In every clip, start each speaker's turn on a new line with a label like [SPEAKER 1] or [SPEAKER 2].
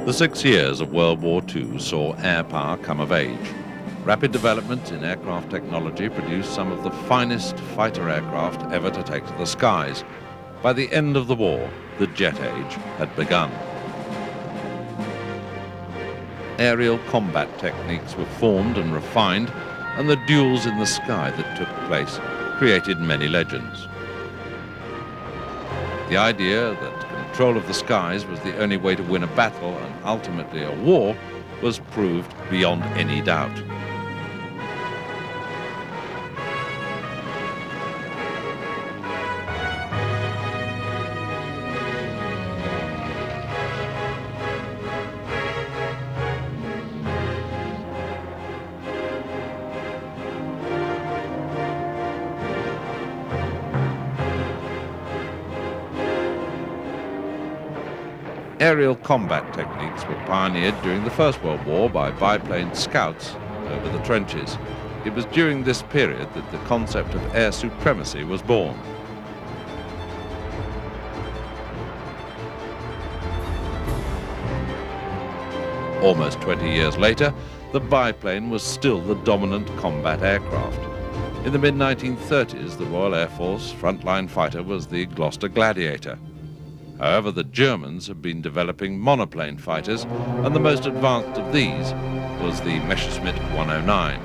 [SPEAKER 1] The 6 years of World War II saw air power come of age. Rapid development in aircraft technology produced some of the finest fighter aircraft ever to take to the skies. By the end of the war, the jet age had begun. Aerial combat techniques were formed and refined, and the duels in the sky that took place created many legends. The idea that control of the skies was the only way to win a battle and ultimately a war was proved beyond any doubt. Aerial combat techniques were pioneered during the First World War by biplane scouts over the trenches. It was during this period that the concept of air supremacy was born. Almost 20 years later, the biplane was still the dominant combat aircraft. In the mid-1930s, the Royal Air Force frontline fighter was the Gloucester Gladiator. However, the Germans have been developing monoplane fighters, and the most advanced of these was the Messerschmitt 109.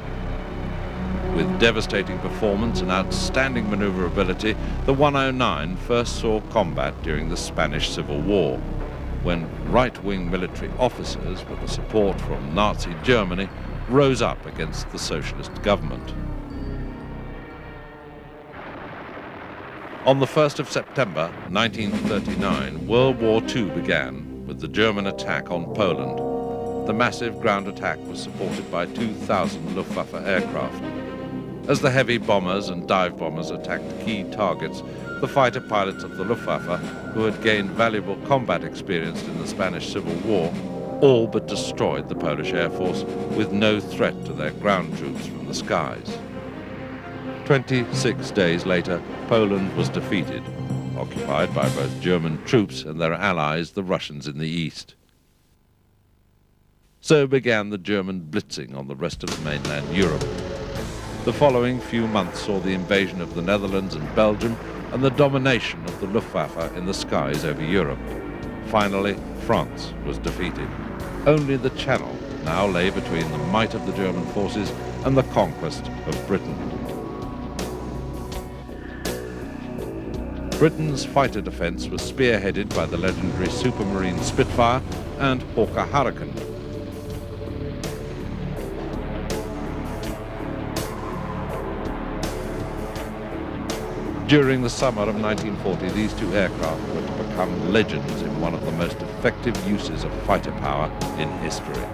[SPEAKER 1] With devastating performance and outstanding maneuverability, the 109 first saw combat during the Spanish Civil War, when right-wing military officers, with the support from Nazi Germany, rose up against the socialist government. On the 1st of September 1939, World War II began with the German attack on Poland. The massive ground attack was supported by 2,000 Luftwaffe aircraft. As the heavy bombers and dive bombers attacked key targets, the fighter pilots of the Luftwaffe, who had gained valuable combat experience in the Spanish Civil War, all but destroyed the Polish Air Force with no threat to their ground troops from the skies. 26 days later, Poland was defeated, occupied by both German troops and their allies, the Russians in the east. So began the German blitzing on the rest of mainland Europe. The following few months saw the invasion of the Netherlands and Belgium and the domination of the Luftwaffe in the skies over Europe. Finally, France was defeated. Only the Channel now lay between the might of the German forces and the conquest of Britain. Britain's fighter defence was spearheaded by the legendary Supermarine Spitfire and Hawker Hurricane. During the summer of 1940, these two aircraft were to become legends in one of the most effective uses of fighter power in history.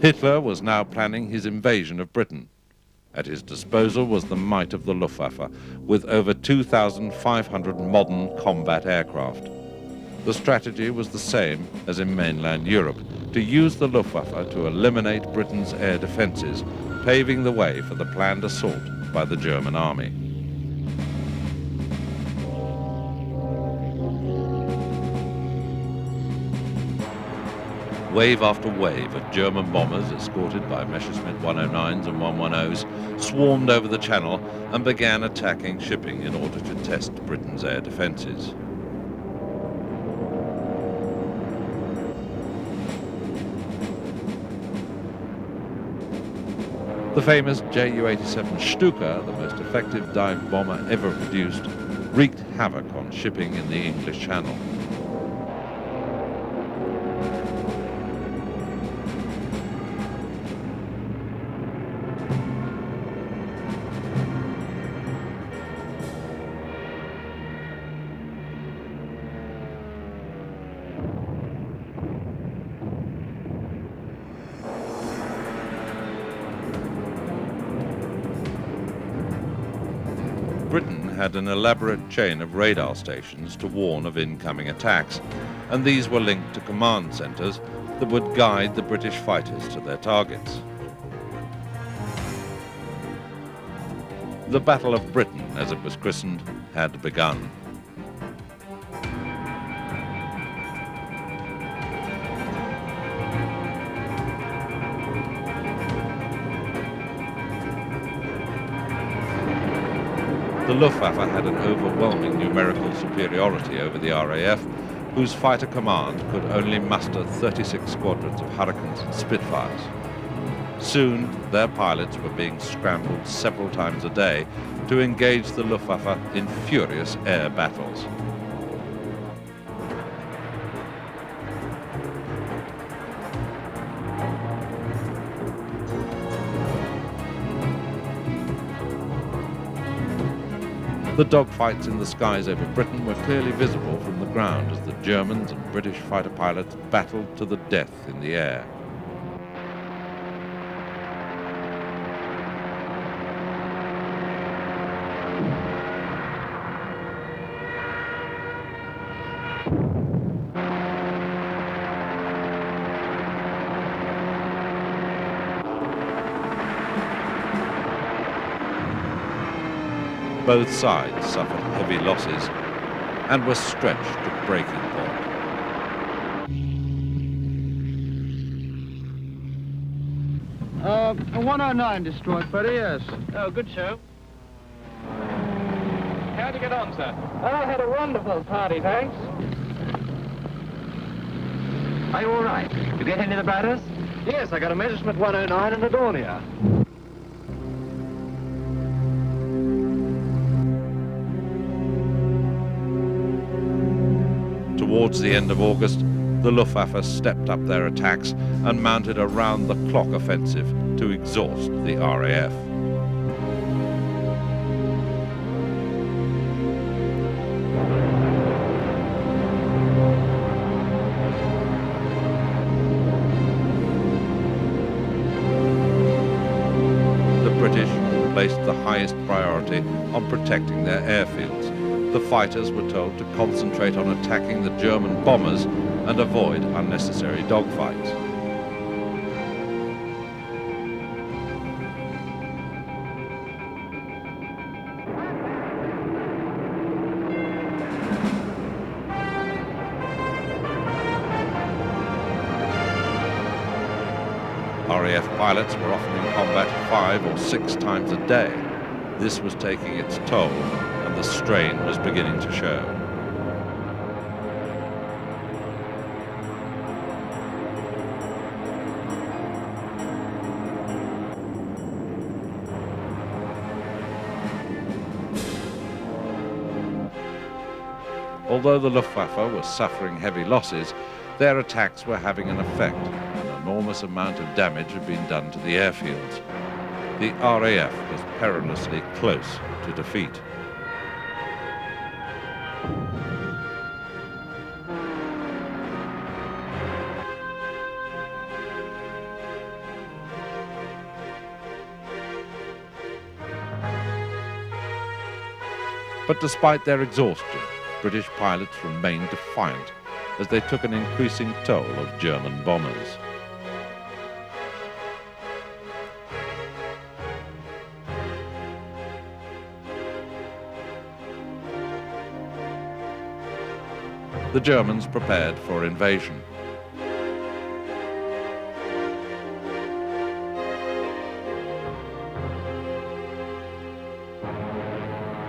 [SPEAKER 1] Hitler was now planning his invasion of Britain. At his disposal was the might of the Luftwaffe, with over 2,500 modern combat aircraft. The strategy was the same as in mainland Europe, to use the Luftwaffe to eliminate Britain's air defences, paving the way for the planned assault by the German army. Wave after wave of German bombers, escorted by Messerschmitt 109s and 110s, swarmed over the Channel and began attacking shipping in order to test Britain's air defences. The famous Ju-87 Stuka, the most effective dive bomber ever produced, wreaked havoc on shipping in the English Channel. Britain had an elaborate chain of radar stations to warn of incoming attacks, and these were linked to command centres that would guide the British fighters to their targets. The Battle of Britain, as it was christened, had begun. The Luftwaffe had an overwhelming numerical superiority over the RAF, whose fighter command could only muster 36 squadrons of Hurricanes and Spitfires. Soon, their pilots were being scrambled several times a day to engage the Luftwaffe in furious air battles. The dogfights in the skies over Britain were clearly visible from the ground as the Germans and British fighter pilots battled to the death in the air. Both sides suffered heavy losses and were stretched to breaking point.
[SPEAKER 2] A 109 destroyed, buddy, yes.
[SPEAKER 3] Oh, good show. How'd you get on, sir?
[SPEAKER 2] I had a wonderful party, thanks.
[SPEAKER 3] Are you all right? You get any of the batters?
[SPEAKER 2] Yes, I got a Messerschmitt 109 and a Dornier.
[SPEAKER 1] Towards the end of August, the Luftwaffe stepped up their attacks and mounted a round-the-clock offensive to exhaust the RAF. The British placed the highest priority on protecting their airfields. The fighters were told to concentrate on attacking the German bombers and avoid unnecessary dogfights. RAF pilots were often in combat 5 or 6 times a day. This was taking its toll, and the strain was beginning to show. Although the Luftwaffe was suffering heavy losses, their attacks were having an effect. An enormous amount of damage had been done to the airfields. The RAF was perilously close to defeat. But despite their exhaustion, British pilots remained defiant as they took an increasing toll of German bombers. The Germans prepared for invasion.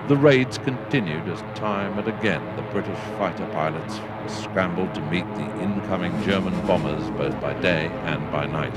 [SPEAKER 1] The raids continued as time and again the British fighter pilots were scrambled to meet the incoming German bombers both by day and by night.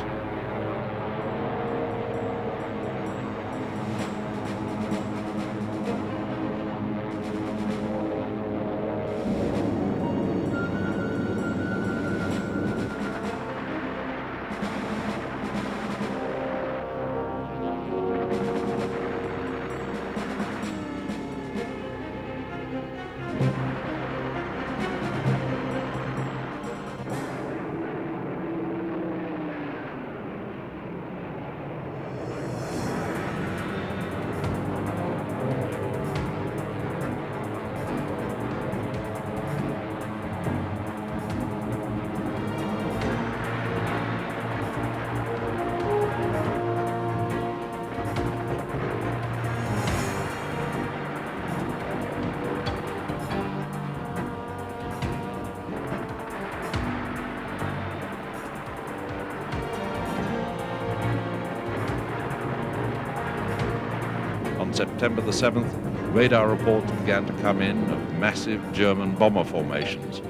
[SPEAKER 1] September the 7th, radar reports began to come in of massive German bomber formations.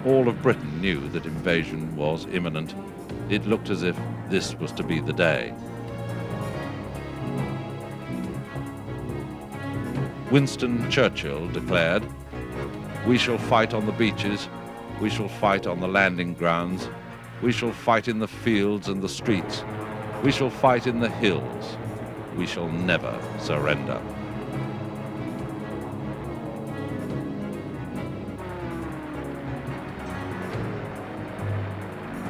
[SPEAKER 1] All of Britain knew that invasion was imminent. It looked as if this was to be the day. Winston Churchill declared, "We shall fight on the beaches, we shall fight on the landing grounds, we shall fight in the fields and the streets, we shall fight in the hills, we shall never surrender."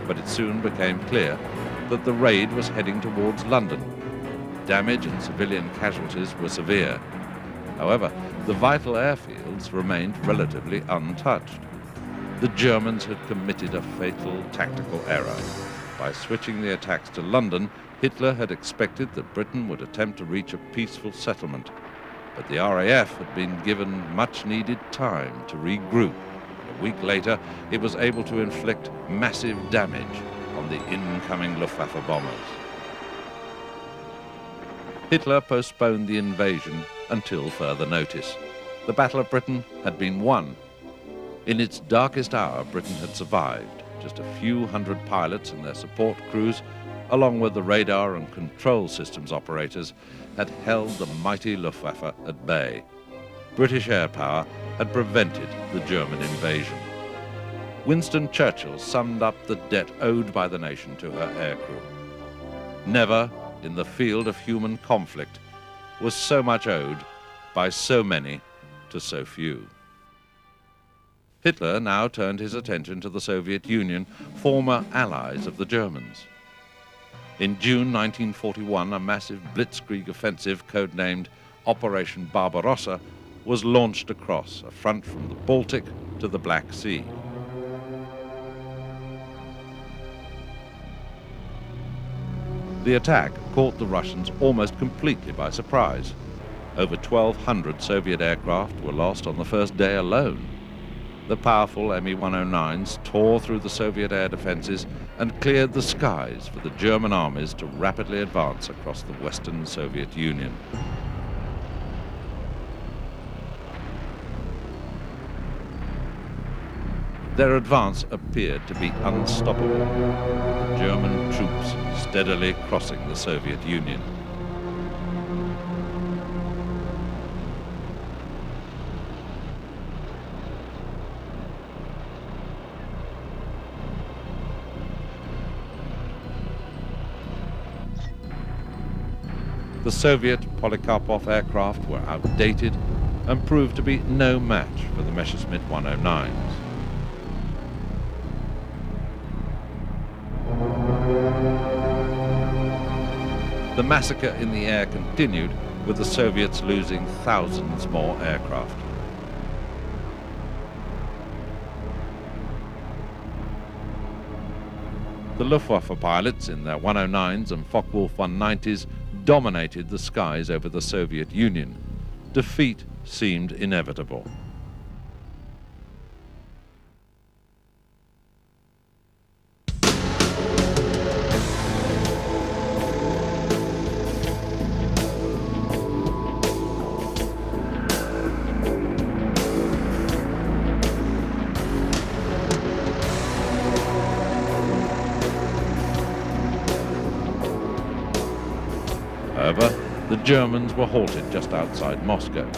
[SPEAKER 1] But it soon became clear that the raid was heading towards London. Damage and civilian casualties were severe. However, the vital airfields remained relatively untouched. The Germans had committed a fatal tactical error. By switching the attacks to London, Hitler had expected that Britain would attempt to reach a peaceful settlement. But the RAF had been given much-needed time to regroup. A week later, it was able to inflict massive damage on the incoming Luftwaffe bombers. Hitler postponed the invasion until further notice. The Battle of Britain had been won. In its darkest hour, Britain had survived. Just a few hundred pilots and their support crews, along with the radar and control systems operators, had held the mighty Luftwaffe at bay. British air power had prevented the German invasion. Winston Churchill summed up the debt owed by the nation to her aircrew. Never, in the field of human conflict, was so much owed by so many to so few. Hitler now turned his attention to the Soviet Union, former allies of the Germans. In June 1941, a massive blitzkrieg offensive, codenamed Operation Barbarossa, was launched across a front from the Baltic to the Black Sea. The attack caught the Russians almost completely by surprise. Over 1,200 Soviet aircraft were lost on the first day alone. The powerful Me-109s tore through the Soviet air defenses and cleared the skies for the German armies to rapidly advance across the Western Soviet Union. Their advance appeared to be unstoppable, the German troops steadily crossing the Soviet Union. The Soviet Polikarpov aircraft were outdated and proved to be no match for the Messerschmitt 109s. The massacre in the air continued, with the Soviets losing thousands more aircraft. The Luftwaffe pilots in their 109s and Focke-Wulf 190s dominated the skies over the Soviet Union. Defeat seemed inevitable. However, the Germans were halted just outside Moscow,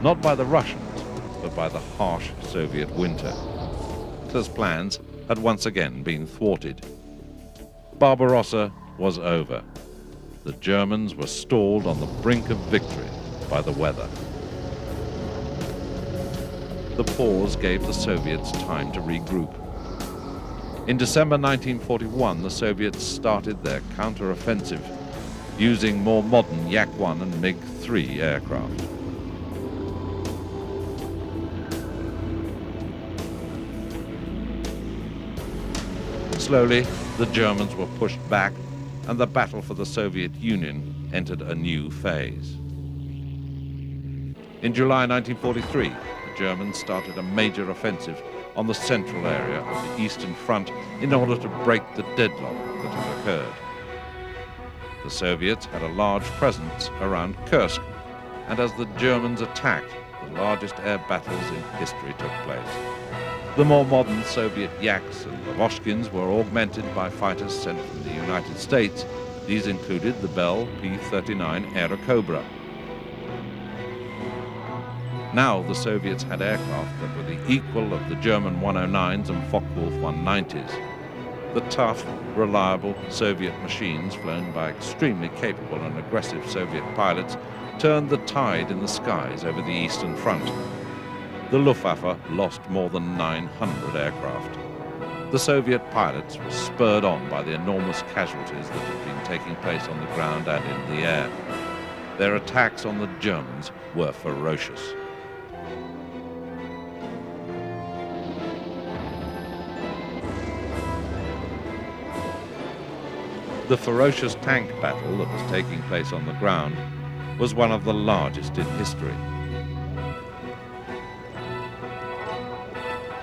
[SPEAKER 1] not by the Russians, but by the harsh Soviet winter. Hitler's plans had once again been thwarted. Barbarossa was over. The Germans were stalled on the brink of victory by the weather. The pause gave the Soviets time to regroup. In December 1941, the Soviets started their counter-offensive, using more modern Yak-1 and MiG-3 aircraft. Slowly, the Germans were pushed back, and the battle for the Soviet Union entered a new phase. In July 1943, the Germans started a major offensive on the central area of the Eastern Front in order to break the deadlock that had occurred. The Soviets had a large presence around Kursk, and as the Germans attacked, the largest air battles in history took place. The more modern Soviet Yaks and Lavochkins were augmented by fighters sent from the United States. These included the Bell P-39 Airacobra. Now the Soviets had aircraft that were the equal of the German 109s and Focke-Wulf 190s. The tough, reliable Soviet machines, flown by extremely capable and aggressive Soviet pilots, turned the tide in the skies over the Eastern Front. The Luftwaffe lost more than 900 aircraft. The Soviet pilots were spurred on by the enormous casualties that had been taking place on the ground and in the air. Their attacks on the Germans were ferocious. The ferocious tank battle that was taking place on the ground was one of the largest in history.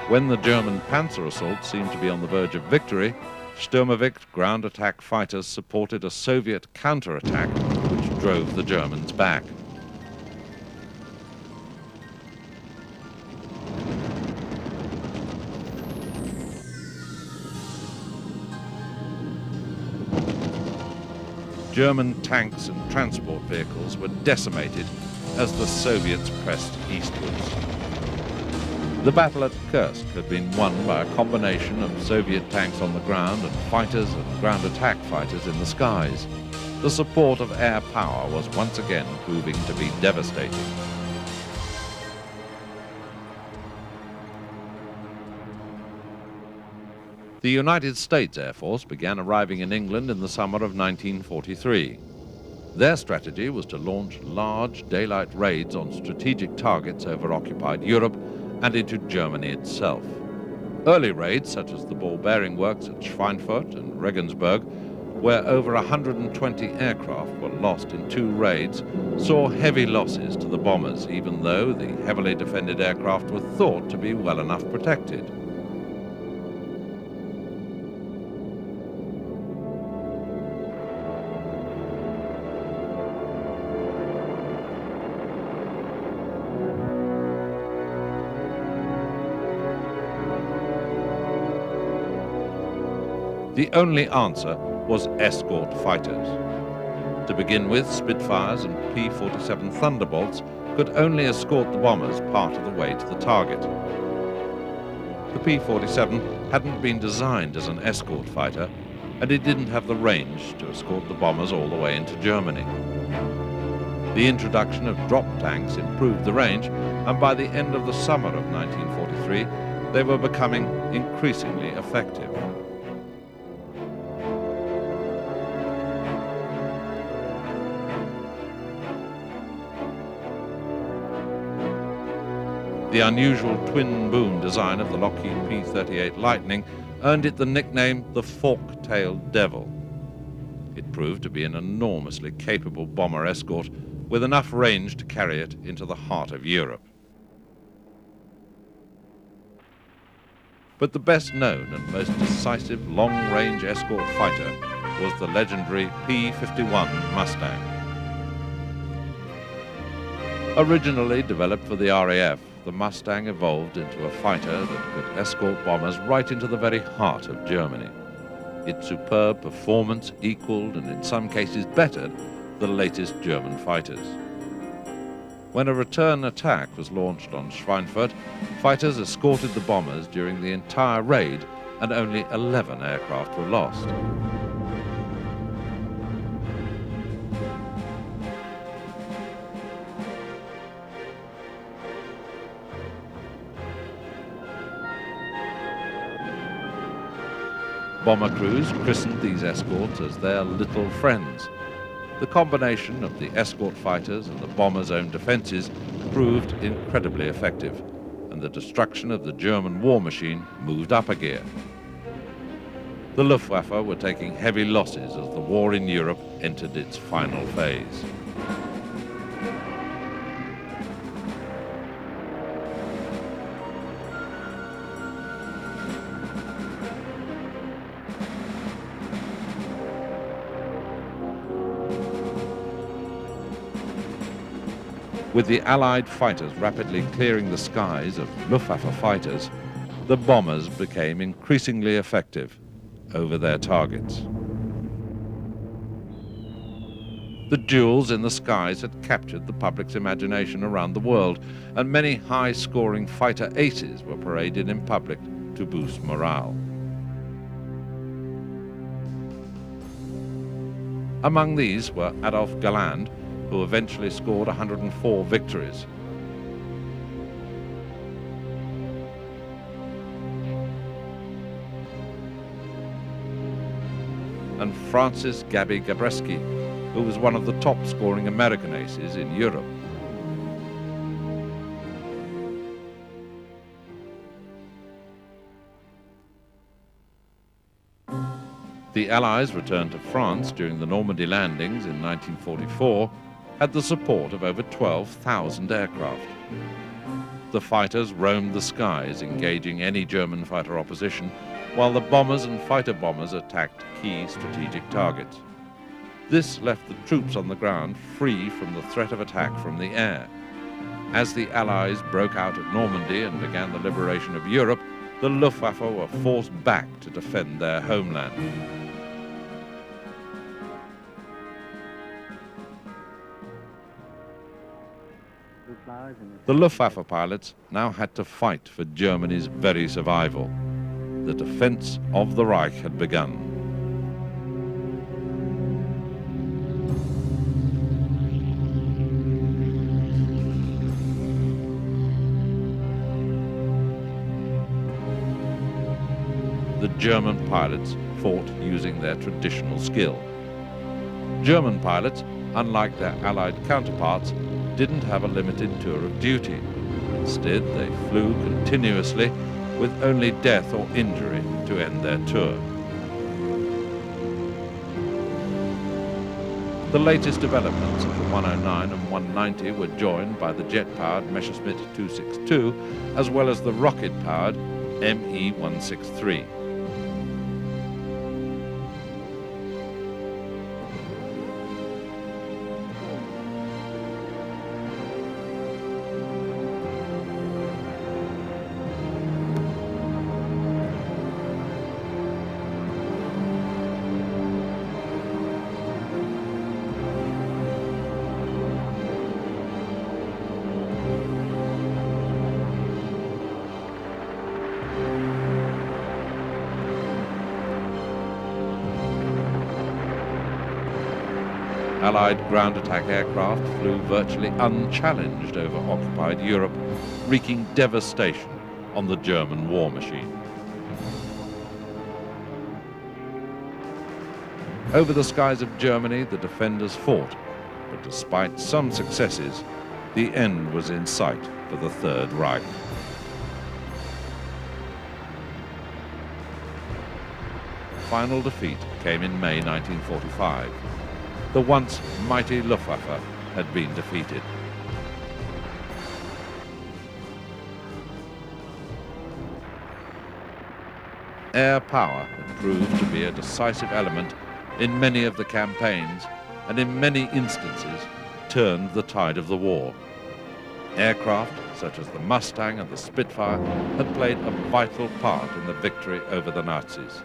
[SPEAKER 1] When the German panzer assault seemed to be on the verge of victory, Sturmovik ground attack fighters supported a Soviet counterattack which drove the Germans back. German tanks and transport vehicles were decimated as the Soviets pressed eastwards. The battle at Kursk had been won by a combination of Soviet tanks on the ground and fighters and ground attack fighters in the skies. The support of air power was once again proving to be devastating. The United States Air Force began arriving in England in the summer of 1943. Their strategy was to launch large daylight raids on strategic targets over occupied Europe and into Germany itself. Early raids, such as the ball-bearing works at Schweinfurt and Regensburg, where over 120 aircraft were lost in 2 raids, saw heavy losses to the bombers, even though the heavily defended aircraft were thought to be well enough protected. The only answer was escort fighters. To begin with, Spitfires and P-47 Thunderbolts could only escort the bombers part of the way to the target. The P-47 hadn't been designed as an escort fighter, and it didn't have the range to escort the bombers all the way into Germany. The introduction of drop tanks improved the range, and by the end of the summer of 1943, they were becoming increasingly effective. The unusual twin-boom design of the Lockheed P-38 Lightning earned it the nickname the Fork-tailed Devil. It proved to be an enormously capable bomber escort with enough range to carry it into the heart of Europe. But the best known and most decisive long-range escort fighter was the legendary P-51 Mustang. Originally developed for the RAF, the Mustang evolved into a fighter that could escort bombers right into the very heart of Germany. Its superb performance equaled and in some cases bettered the latest German fighters. When a return attack was launched on Schweinfurt, fighters escorted the bombers during the entire raid and only 11 aircraft were lost. Bomber crews christened these escorts as their little friends. The combination of the escort fighters and the bombers' own defenses proved incredibly effective, and the destruction of the German war machine moved up a gear. The Luftwaffe were taking heavy losses as the war in Europe entered its final phase. With the Allied fighters rapidly clearing the skies of Luftwaffe fighters, the bombers became increasingly effective over their targets. The duels in the skies had captured the public's imagination around the world, and many high-scoring fighter aces were paraded in public to boost morale. Among these were Adolf Galland, who eventually scored 104 victories. And Francis Gaby Gabreski, who was one of the top-scoring American aces in Europe. The Allies returned to France during the Normandy landings in 1944 had the support of over 12,000 aircraft. The fighters roamed the skies, engaging any German fighter opposition, while the bombers and fighter bombers attacked key strategic targets. This left the troops on the ground free from the threat of attack from the air. As the Allies broke out at Normandy and began the liberation of Europe, the Luftwaffe were forced back to defend their homeland. The Luftwaffe pilots now had to fight for Germany's very survival. The defense of the Reich had begun. The German pilots fought using their traditional skill. German pilots, unlike their Allied counterparts, didn't have a limited tour of duty. Instead, they flew continuously with only death or injury to end their tour. The latest developments of the 109 and 190 were joined by the jet-powered Messerschmitt 262 as well as the rocket-powered ME 163. Allied ground attack aircraft flew virtually unchallenged over occupied Europe, wreaking devastation on the German war machine. Over the skies of Germany, the defenders fought, but despite some successes, the end was in sight for the Third Reich. Final defeat came in May 1945. The once mighty Luftwaffe had been defeated. Air power had proved to be a decisive element in many of the campaigns and in many instances turned the tide of the war. Aircraft such as the Mustang and the Spitfire had played a vital part in the victory over the Nazis.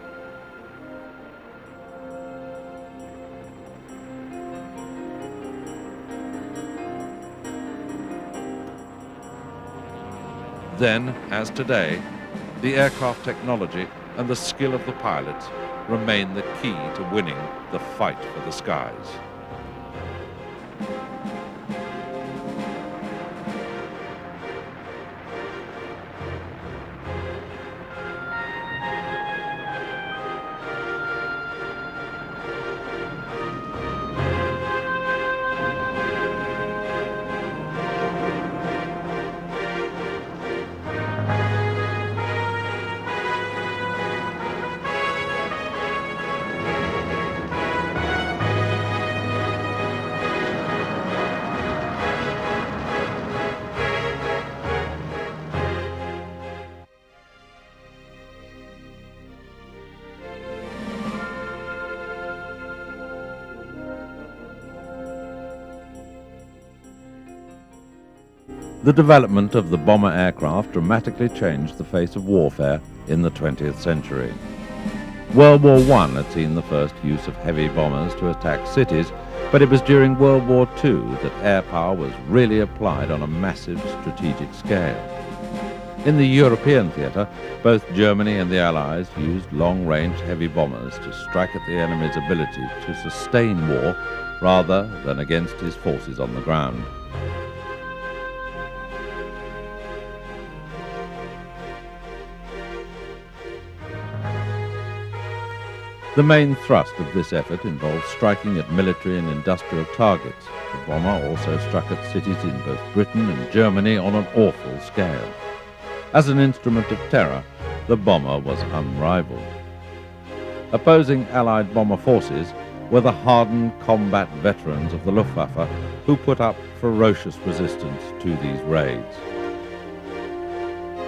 [SPEAKER 1] Then, as today, the aircraft technology and the skill of the pilots remain the key to winning the fight for the skies. The development of the bomber aircraft dramatically changed the face of warfare in the 20th century. World War I had seen the first use of heavy bombers to attack cities, but it was during World War II that air power was really applied on a massive strategic scale. In the European theatre, both Germany and the Allies used long-range heavy bombers to strike at the enemy's ability to sustain war rather than against his forces on the ground. The main thrust of this effort involved striking at military and industrial targets. The bomber also struck at cities in both Britain and Germany on an awful scale. As an instrument of terror, the bomber was unrivaled. Opposing Allied bomber forces were the hardened combat veterans of the Luftwaffe who put up ferocious resistance to these raids.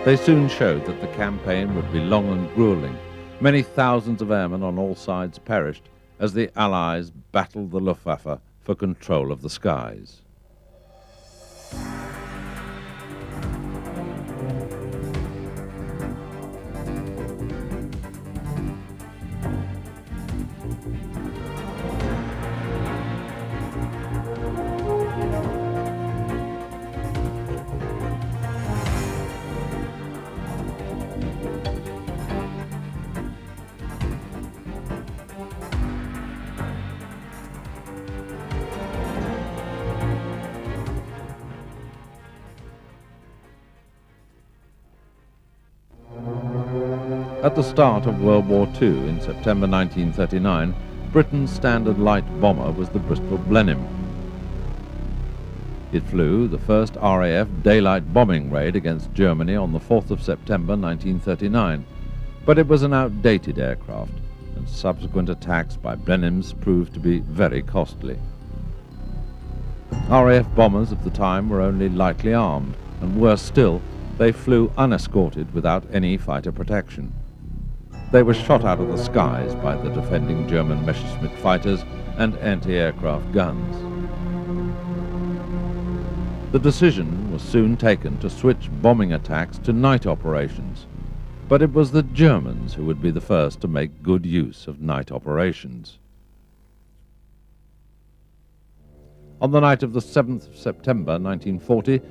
[SPEAKER 1] They soon showed that the campaign would be long and grueling. Many thousands of airmen on all sides perished as the Allies battled the Luftwaffe for control of the skies. At the start of World War II, in September 1939, Britain's standard light bomber was the Bristol Blenheim. It flew the first RAF daylight bombing raid against Germany on the 4th of September 1939, but it was an outdated aircraft, and subsequent attacks by Blenheims proved to be very costly. RAF bombers of the time were only lightly armed, and worse still, they flew unescorted without any fighter protection. They were shot out of the skies by the defending German Messerschmitt fighters and anti-aircraft guns. The decision was soon taken to switch bombing attacks to night operations, but it was the Germans who would be the first to make good use of night operations. On the night of the 7th of September 1940,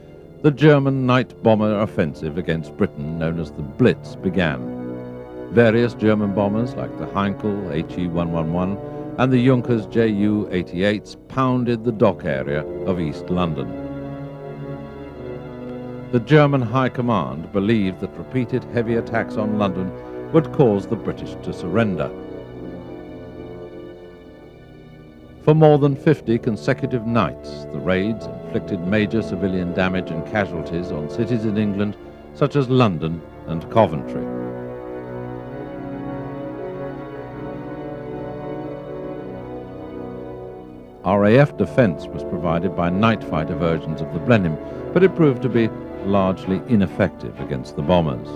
[SPEAKER 1] the German night bomber offensive against Britain, known as the Blitz, began. Various German bombers like the Heinkel HE-111 and the Junkers Ju-88s pounded the dock area of East London. The German High Command believed that repeated heavy attacks on London would cause the British to surrender. For more than 50 consecutive nights, the raids inflicted major civilian damage and casualties on cities in England such as London and Coventry. RAF defence was provided by night fighter versions of the Blenheim, but it proved to be largely ineffective against the bombers.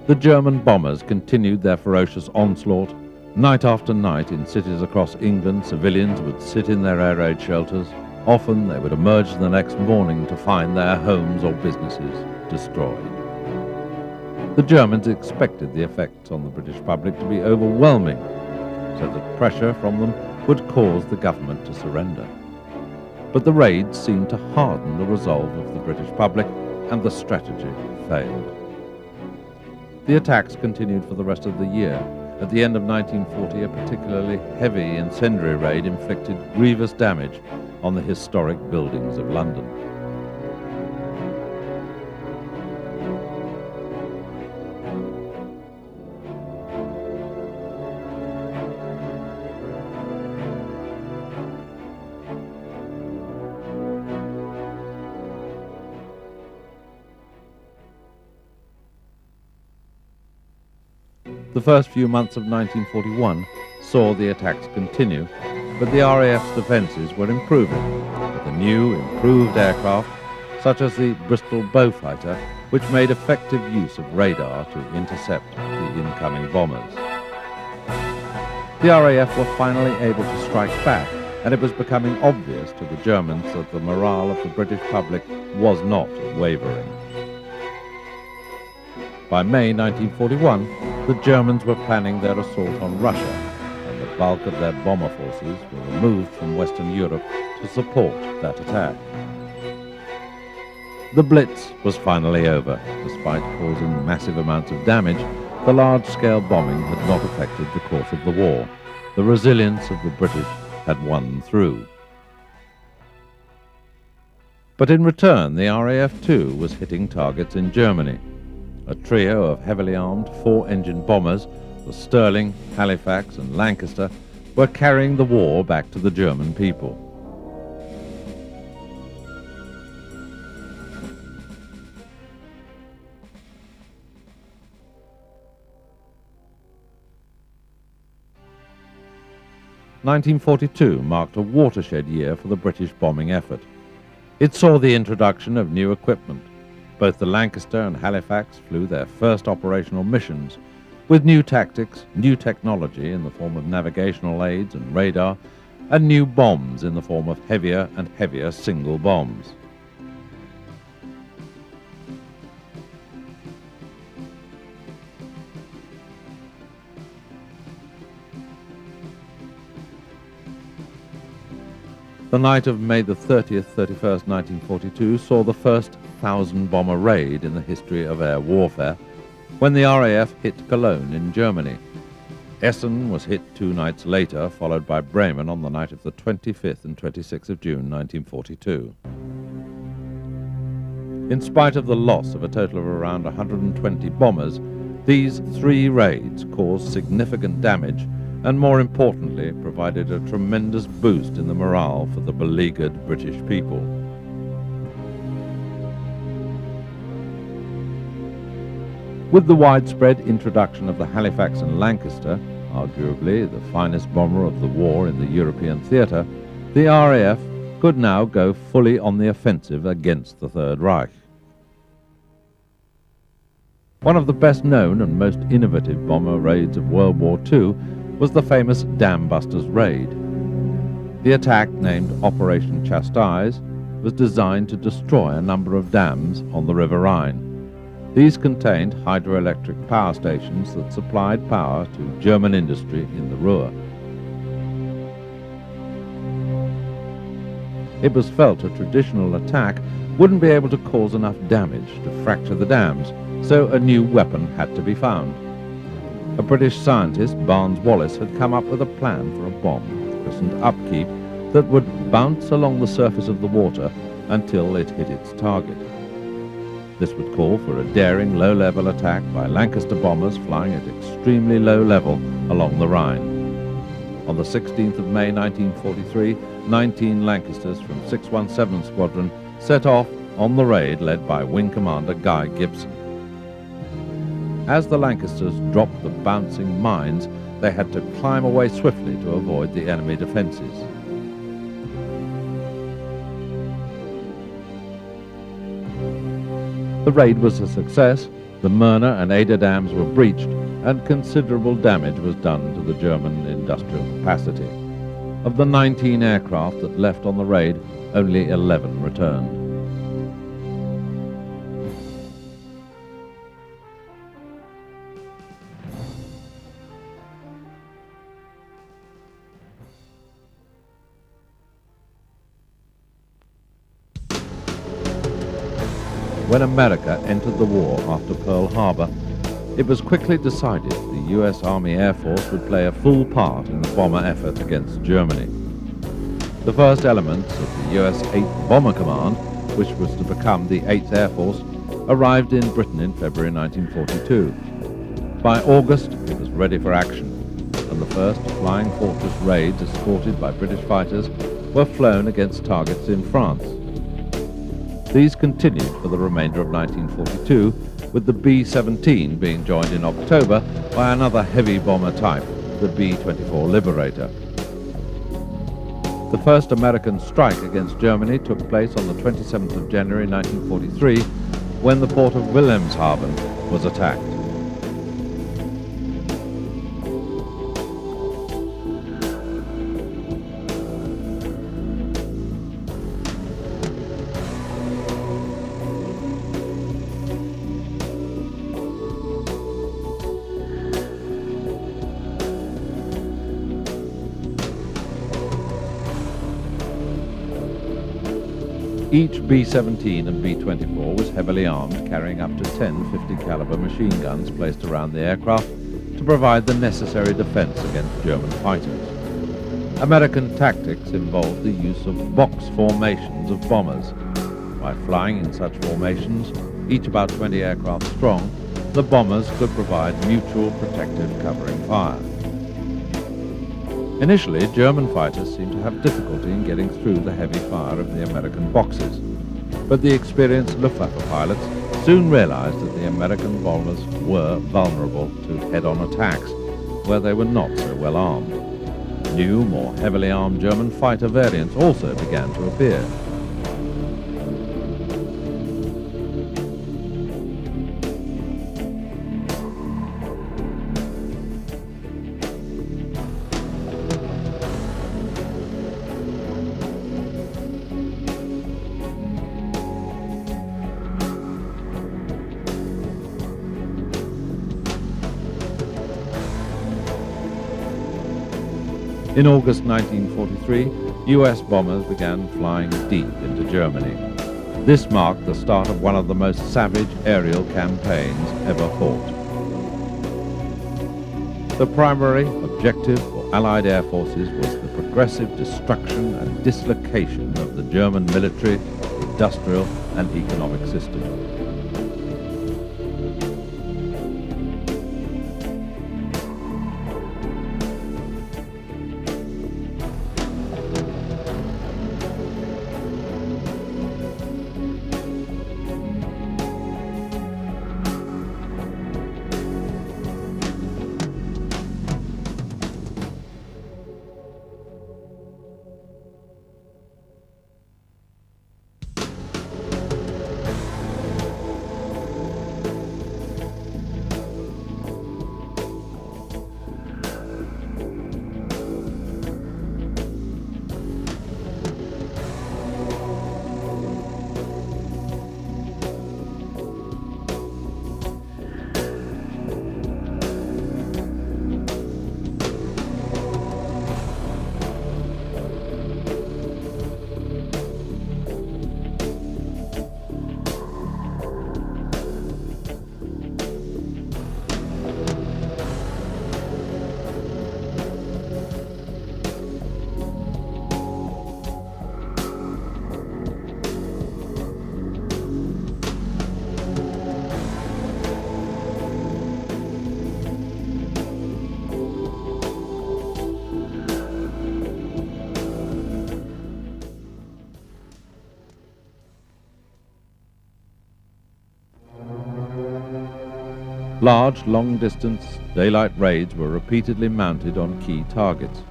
[SPEAKER 1] The German bombers continued their ferocious onslaught. Night after night in cities across England, civilians would sit in their air raid shelters. Often they would emerge the next morning to find their homes or businesses destroyed. The Germans expected the effects on the British public to be overwhelming, so that pressure from them would cause the government to surrender. But the raids seemed to harden the resolve of the British public, and the strategy failed. The attacks continued for the rest of the year. At the end of 1940, a particularly heavy incendiary raid inflicted grievous damage on the historic buildings of London. The first few months of 1941 saw the attacks continue, but the RAF's defences were improving with a new, improved aircraft, such as the Bristol Beaufighter, which made effective use of radar to intercept the incoming bombers. The RAF were finally able to strike back and it was becoming obvious to the Germans that the morale of the British public was not wavering. By May 1941, the Germans were planning their assault on Russia, and the bulk of their bomber forces were removed from Western Europe to support that attack. The Blitz was finally over. Despite causing massive amounts of damage, the large-scale bombing had not affected the course of the war. The resilience of the British had won through. But in return, the RAF too was hitting targets in Germany. A trio of heavily armed four-engine bombers, the Stirling, Halifax and Lancaster, were carrying the war back to the German people. (1942) marked a watershed year for the British bombing effort. It saw the introduction of new equipment. Both the Lancaster and Halifax flew their first operational missions, with new tactics, new technology in the form of navigational aids and radar, and new bombs in the form of heavier and heavier single bombs. The night of May the 30th, 31st, 1942 saw the first 1,000-bomber raid in the history of air warfare, when the RAF hit Cologne in Germany. Essen was hit 2 nights later, followed by Bremen on the night of the 25th and 26th of June 1942. In spite of the loss of a total of around 120 bombers, these 3 raids caused significant damage and, more importantly, provided a tremendous boost in the morale for the beleaguered British people. With the widespread introduction of the Halifax and Lancaster, arguably the finest bomber of the war in the European theatre, the RAF could now go fully on the offensive against the Third Reich. One of the best known and most innovative bomber raids of World War II was the famous Dam Busters raid. The attack, named Operation Chastise, was designed to destroy a number of dams on the River Rhine. These contained hydroelectric power stations that supplied power to German industry in the Ruhr. It was felt a traditional attack wouldn't be able to cause enough damage to fracture the dams, so a new weapon had to be found. A British scientist, Barnes Wallis, had come up with a plan for a bomb, christened Upkeep, that would bounce along the surface of the water until it hit its target. This would call for a daring low-level attack by Lancaster bombers flying at extremely low level along the Rhine. On the 16th of May 1943, 19 Lancasters from 617 Squadron set off on the raid led by Wing Commander Guy Gibson. As the Lancasters dropped the bouncing mines, they had to climb away swiftly to avoid the enemy defenses. The raid was a success. The Möhne and Ada dams were breached, and considerable damage was done to the German industrial capacity. Of the 19 aircraft that left on the raid, only 11 returned. When America entered the war after Pearl Harbor, it was quickly decided the U.S. Army Air Force would play a full part in the bomber effort against Germany. The first elements of the U.S. 8th Bomber Command, which was to become the 8th Air Force, arrived in Britain in February 1942. By August, it was ready for action, and the first Flying Fortress raids, escorted by British fighters, were flown against targets in France. These continued for the remainder of 1942, with the B-17 being joined in October by another heavy bomber type, the B-24 Liberator. The first American strike against Germany took place on the 27th of January 1943, when the port of Wilhelmshaven was attacked. Each B-17 and B-24 was heavily armed, carrying up to 10 50 caliber machine guns placed around the aircraft to provide the necessary defense against German fighters. American tactics involved the use of box formations of bombers. By flying in such formations, each about 20 aircraft strong, the bombers could provide mutual protective covering fire. Initially, German fighters seemed to have difficulty in getting through the heavy fire of the American boxes, but the experienced Luftwaffe pilots soon realized that the American bombers were vulnerable to head-on attacks, where they were not so well armed. New, more heavily armed German fighter variants also began to appear. In August 1943, US bombers began flying deep into Germany. This marked the start of one of the most savage aerial campaigns ever fought. The primary objective for Allied air forces was the progressive destruction and dislocation of the German military, industrial, and economic system. Large, long-distance daylight raids were repeatedly mounted on key targets,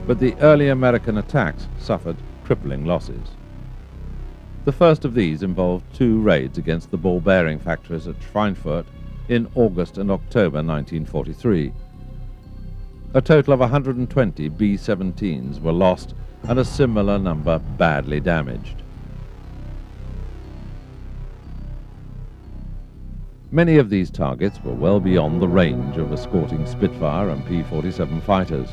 [SPEAKER 1] but the early American attacks suffered crippling losses. The first of these involved 2 raids against the ball bearing factories at Schweinfurt in August and October 1943. A total of 120 B-17s were lost and a similar number badly damaged. Many of these targets were well beyond the range of escorting Spitfire and P-47 fighters.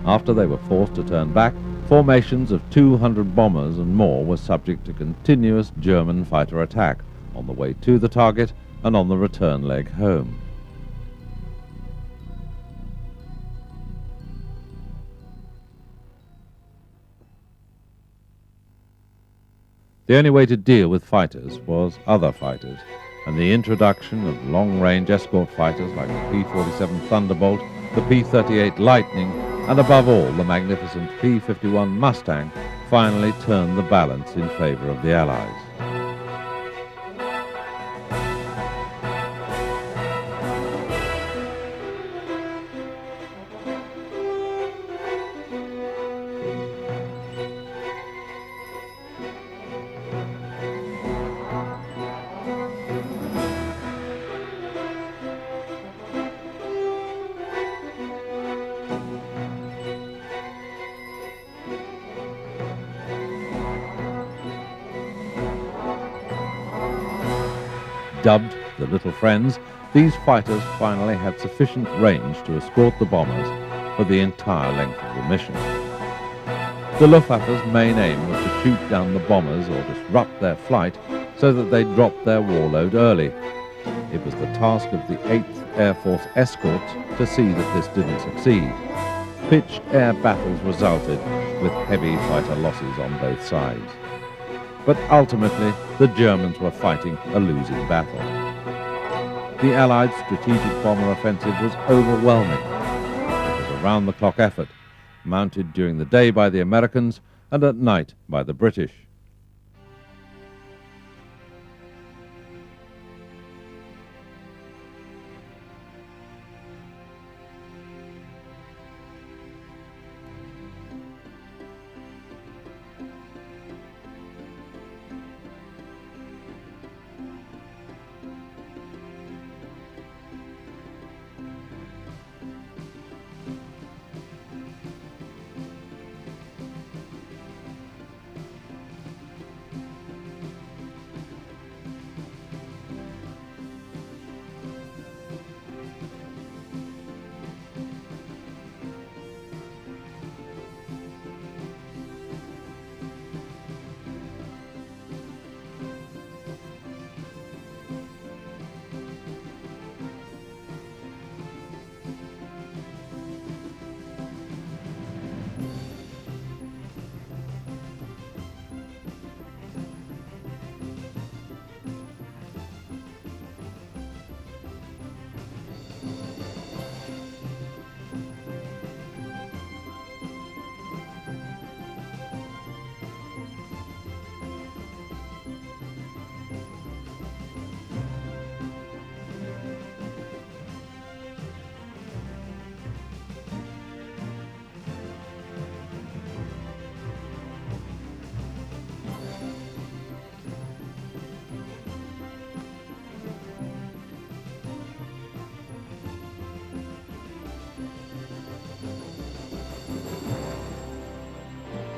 [SPEAKER 1] After they were forced to turn back, formations of 200 bombers and more were subject to continuous German fighter attack on the way to the target and on the return leg home. The only way to deal with fighters was other fighters, and the introduction of long-range escort fighters like the P-47 Thunderbolt, the P-38 Lightning, and above all the magnificent P-51 Mustang finally turned the balance in favor of the Allies. Dubbed the Little Friends, these fighters finally had sufficient range to escort the bombers for the entire length of the mission. The Luftwaffe's main aim was to shoot down the bombers or disrupt their flight so that they dropped their warload early. It was the task of the 8th Air Force escorts to see that this didn't succeed. Pitched air battles resulted, with heavy fighter losses on both sides. But ultimately, the Germans were fighting a losing battle. The Allied strategic bomber offensive was overwhelming. It was a round-the-clock effort, mounted during the day by the Americans and at night by the British.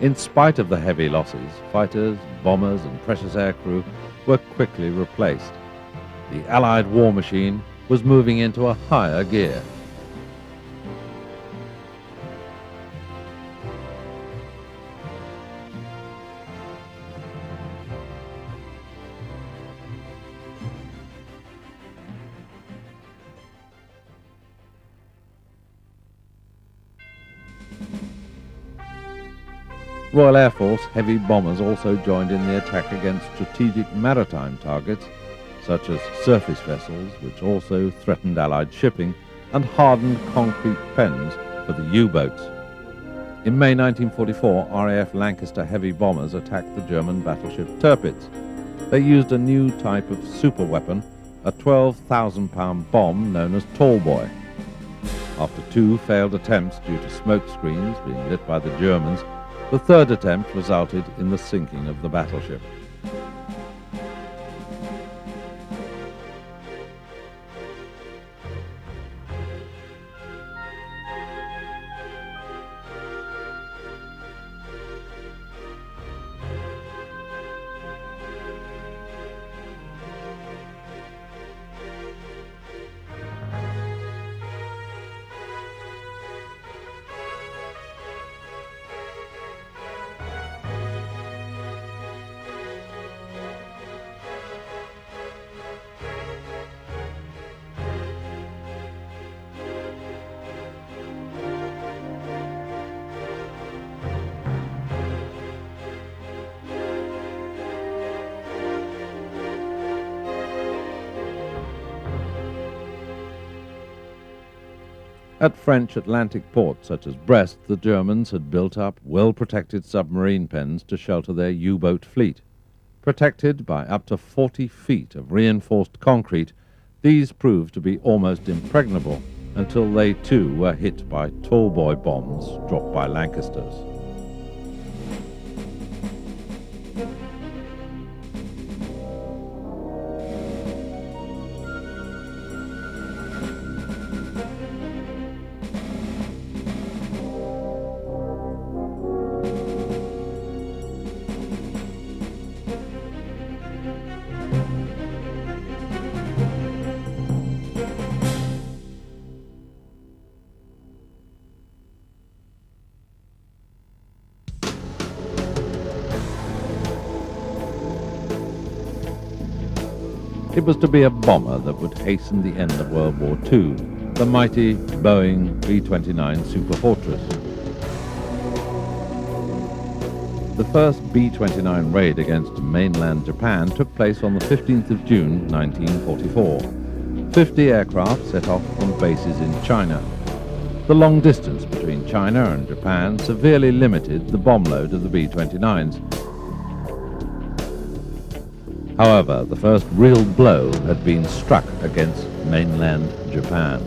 [SPEAKER 1] In spite of the heavy losses, fighters, bombers and precious aircrew were quickly replaced. The Allied war machine was moving into a higher gear. Royal Air Force heavy bombers also joined in the attack against strategic maritime targets, such as surface vessels, which also threatened Allied shipping, and hardened concrete pens for the U-boats. In May 1944, RAF Lancaster heavy bombers attacked the German battleship Tirpitz. They used a new type of superweapon, a 12,000-pound bomb known as Tall Boy. After 2 failed attempts due to smoke screens being lit by the Germans, the 3rd attempt resulted in the sinking of the battleship. At French Atlantic ports such as Brest, the Germans had built up well-protected submarine pens to shelter their U-boat fleet. Protected by up to 40 feet of reinforced concrete, these proved to be almost impregnable until they too were hit by tall boy bombs dropped by Lancasters. It was to be a bomber that would hasten the end of World War II, the mighty Boeing B-29 Superfortress. The first B-29 raid against mainland Japan took place on the 15th of June 1944. 50 aircraft set off from bases in China. The long distance between China and Japan severely limited the bomb load of the B-29s. However, the first real blow had been struck against mainland Japan.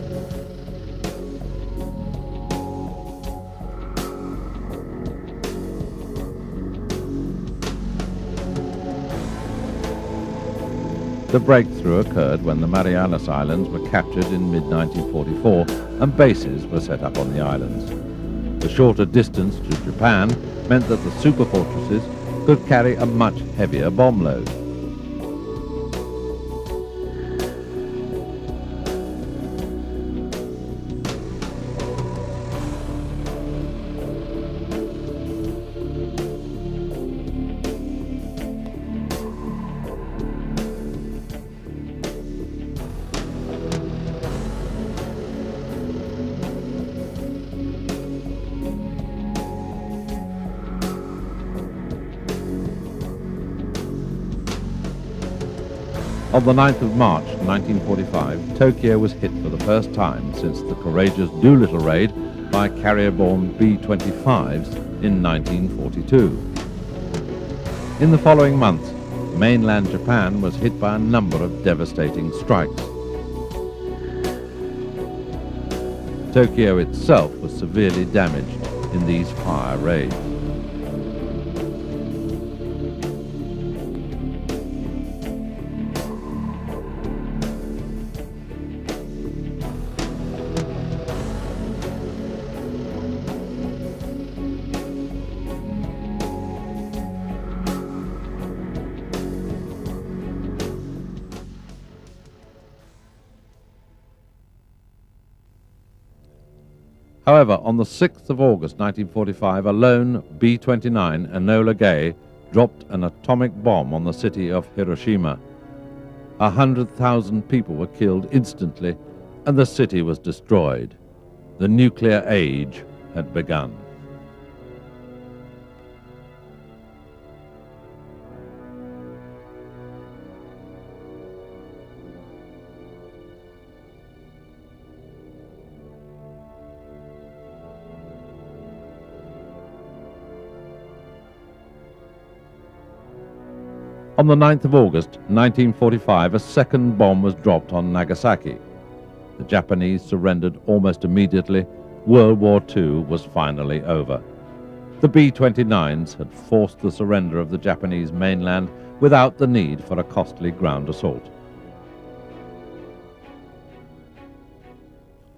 [SPEAKER 1] The breakthrough occurred when the Marianas Islands were captured in mid-1944 and bases were set up on the islands. The shorter distance to Japan meant that the superfortresses could carry a much heavier bomb load. On the 9th of March 1945, Tokyo was hit for the first time since the courageous Doolittle raid by carrier-borne B-25s in 1942. In the following months, mainland Japan was hit by a number of devastating strikes. Tokyo itself was severely damaged in these fire raids. However, on the 6th of August 1945, a lone B-29 Enola Gay dropped an atomic bomb on the city of Hiroshima. 100,000 people were killed instantly, and the city was destroyed. The nuclear age had begun. On the 9th of August 1945, a second bomb was dropped on Nagasaki. The Japanese surrendered almost immediately. World War II was finally over. The B-29s had forced the surrender of the Japanese mainland without the need for a costly ground assault.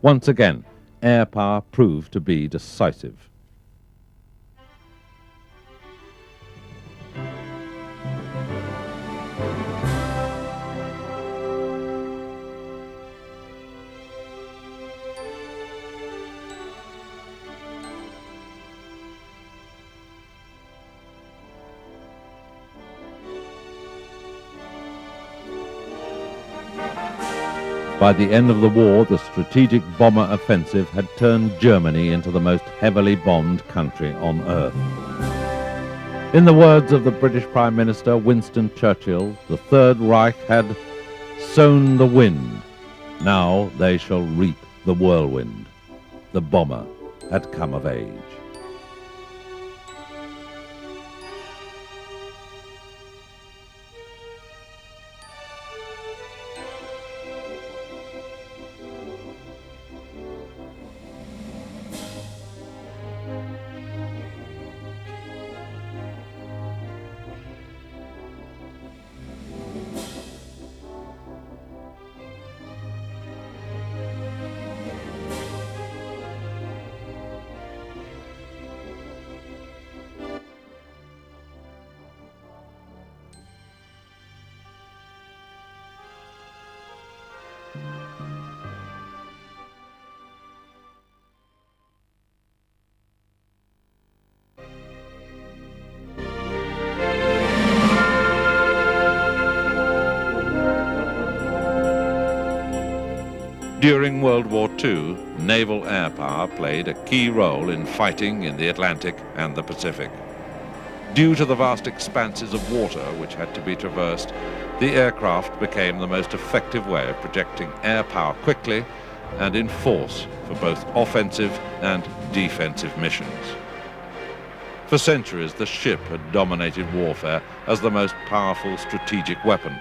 [SPEAKER 1] Once again, air power proved to be decisive. By the end of the war, the strategic bomber offensive had turned Germany into the most heavily bombed country on earth. In the words of the British Prime Minister Winston Churchill, the Third Reich had sown the wind. Now they shall reap the whirlwind. The bomber had come of age. During World War II, naval air power played a key role in fighting in the Atlantic and the Pacific. Due to the vast expanses of water which had to be traversed, the aircraft became the most effective way of projecting air power quickly and in force for both offensive and defensive missions. For centuries, the ship had dominated warfare as the most powerful strategic weapon.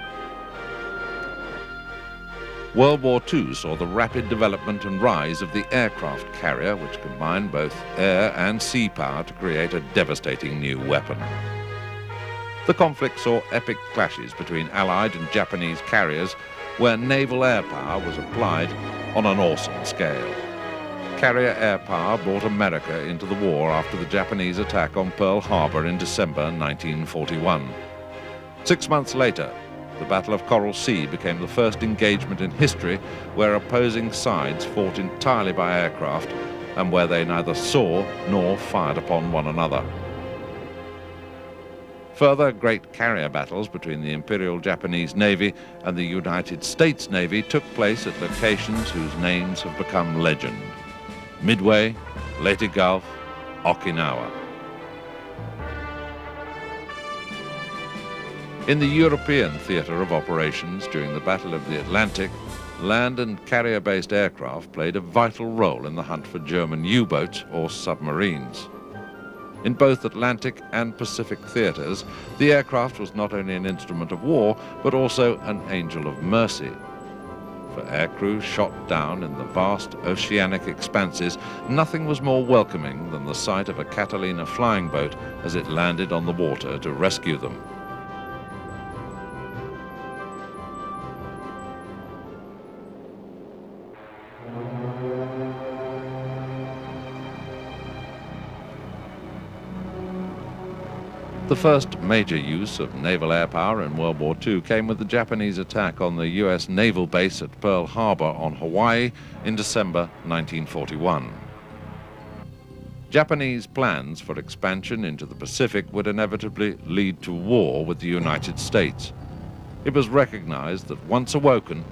[SPEAKER 1] World War II saw the rapid development and rise of the aircraft carrier, which combined both air and sea power to create a devastating new weapon. The conflict saw epic clashes between Allied and Japanese carriers, where naval air power was applied on an awesome scale. Carrier air power brought America into the war after the Japanese attack on Pearl Harbor in December 1941. 6 months later, the Battle of Coral Sea became the first engagement in history where opposing sides fought entirely by aircraft and where they neither saw nor fired upon one another. Further great carrier battles between the Imperial Japanese Navy and the United States Navy took place at locations whose names have become legend: Midway, Leyte Gulf, Okinawa. In the European theatre of operations during the Battle of the Atlantic, land and carrier-based aircraft played a vital role in the hunt for German U-boats or submarines. In both Atlantic and Pacific theatres, the aircraft was not only an instrument of war, but also an angel of mercy. For aircrew shot down in the vast oceanic expanses, nothing was more welcoming than the sight of a Catalina flying boat as it landed on the water to rescue them. The first major use of naval air power in World War II came with the Japanese attack on the US naval base at Pearl Harbor on Hawaii in December 1941. Japanese plans for expansion into the Pacific would inevitably lead to war with the United States. It was recognized that once awoken,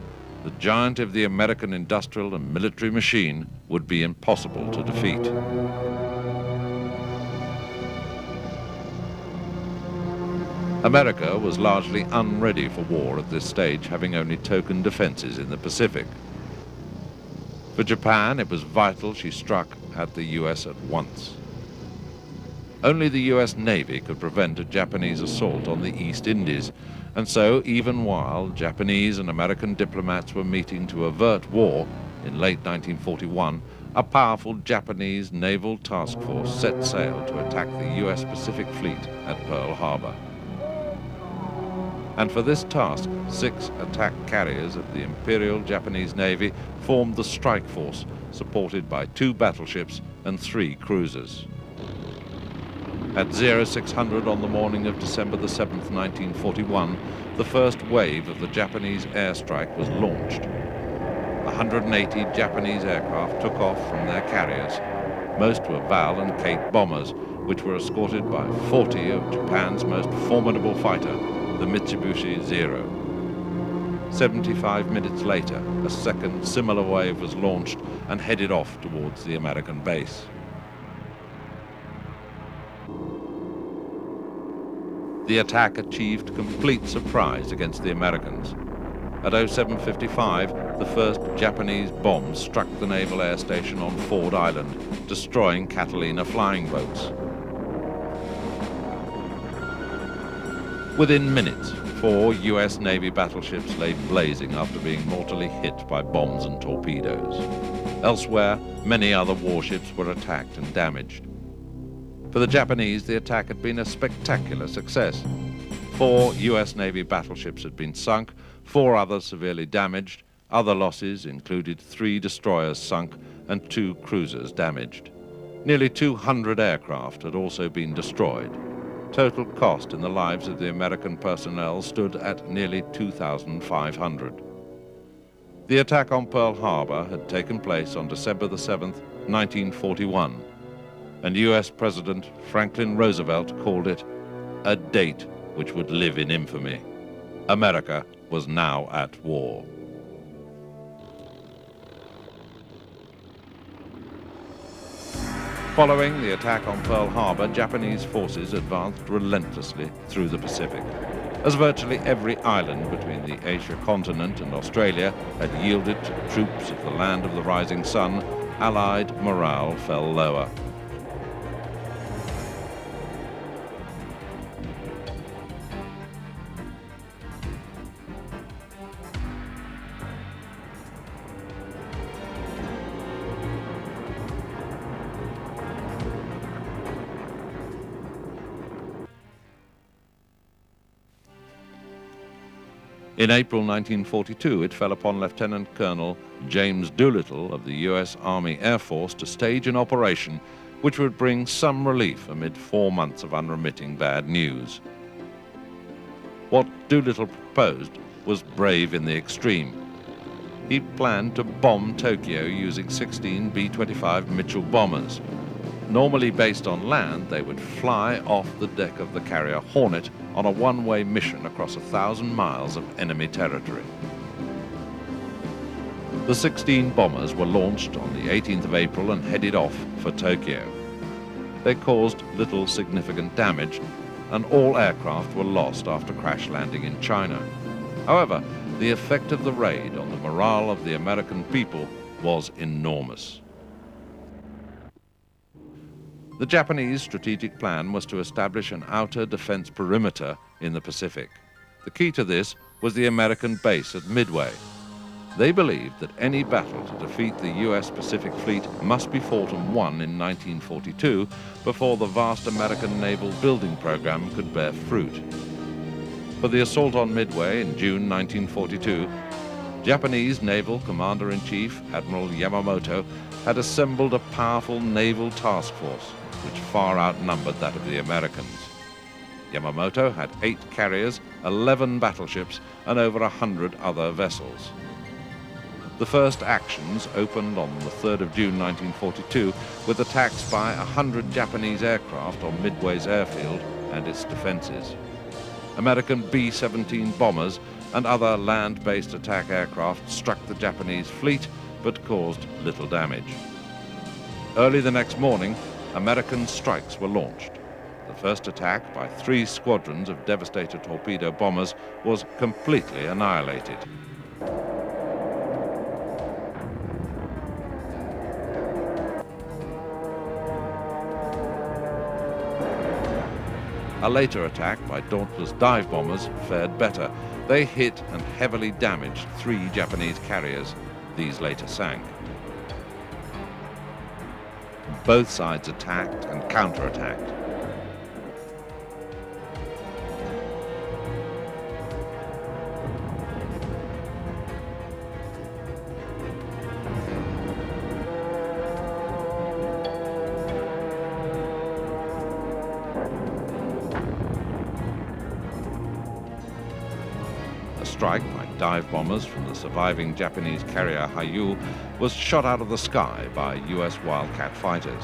[SPEAKER 1] the giant of the American industrial and military machine would be impossible to defeat. America was largely unready for war at this stage, having only token defenses in the Pacific. For Japan, it was vital she struck at the US at once. Only the US Navy could prevent a Japanese assault on the East Indies, and so even while Japanese and American diplomats were meeting to avert war in late 1941, a powerful Japanese naval task force set sail to attack the US Pacific Fleet at Pearl Harbor. And for this task, 6 attack carriers of the Imperial Japanese Navy formed the strike force, supported by 2 battleships and 3 cruisers. At 0600 on the morning of December the 7th, 1941, the first wave of the Japanese airstrike was launched. 180 Japanese aircraft took off from their carriers. Most were Val and Kate bombers, which were escorted by 40 of Japan's most formidable fighter, the Mitsubishi Zero. 75 minutes later, a second similar wave was launched and headed off towards the American base. The attack achieved complete surprise against the Americans. At 07:55, the first Japanese bombs struck the naval air station on Ford Island, destroying Catalina flying boats. Within minutes, 4 US Navy battleships lay blazing after being mortally hit by bombs and torpedoes. Elsewhere, many other warships were attacked and damaged. For the Japanese, the attack had been a spectacular success. 4 US Navy battleships had been sunk, 4 others severely damaged. Other losses included 3 destroyers sunk and 2 cruisers damaged. Nearly 200 aircraft had also been destroyed. Total cost in the lives of the American personnel stood at nearly 2,500. The attack on Pearl Harbor had taken place on December the 7th, 1941, and US President Franklin Roosevelt called it a date which would live in infamy. America was now at war. Following the attack on Pearl Harbor, Japanese forces advanced relentlessly through the Pacific. As virtually every island between the Asia continent and Australia had yielded to the troops of the Land of the Rising Sun, Allied morale fell lower. In April 1942, it fell upon Lieutenant Colonel James Doolittle of the U.S. Army Air Force to stage an operation which would bring some relief amid 4 months of unremitting bad news. What Doolittle proposed was brave in the extreme. He planned to bomb Tokyo using 16 B-25 Mitchell bombers. Normally based on land, they would fly off the deck of the carrier Hornet on a one-way mission across 1,000 miles of enemy territory. The 16 bombers were launched on the 18th of April and headed off for Tokyo. They caused little significant damage, and all aircraft were lost after crash landing in China. However, the effect of the raid on the morale of the American people was enormous. The Japanese strategic plan was to establish an outer defense perimeter in the Pacific. The key to this was the American base at Midway. They believed that any battle to defeat the US Pacific Fleet must be fought and won in 1942 before the vast American naval building program could bear fruit. For the assault on Midway in June 1942, Japanese Naval Commander-in-Chief Admiral Yamamoto had assembled a powerful naval task force which far outnumbered that of the Americans. Yamamoto had 8 carriers, 11 battleships, and over 100 other vessels. The first actions opened on the 3rd of June 1942 with attacks by 100 Japanese aircraft on Midway's airfield and its defenses. American B-17 bombers and other land-based attack aircraft struck the Japanese fleet but caused little damage. Early the next morning, American strikes were launched. The first attack by 3 squadrons of Devastator torpedo bombers was completely annihilated. A later attack by Dauntless dive bombers fared better. They hit and heavily damaged 3 Japanese carriers. These later sank. Both sides attacked and counterattacked. A strike by dive bombers from the surviving Japanese carrier Hayu was shot out of the sky by US Wildcat fighters.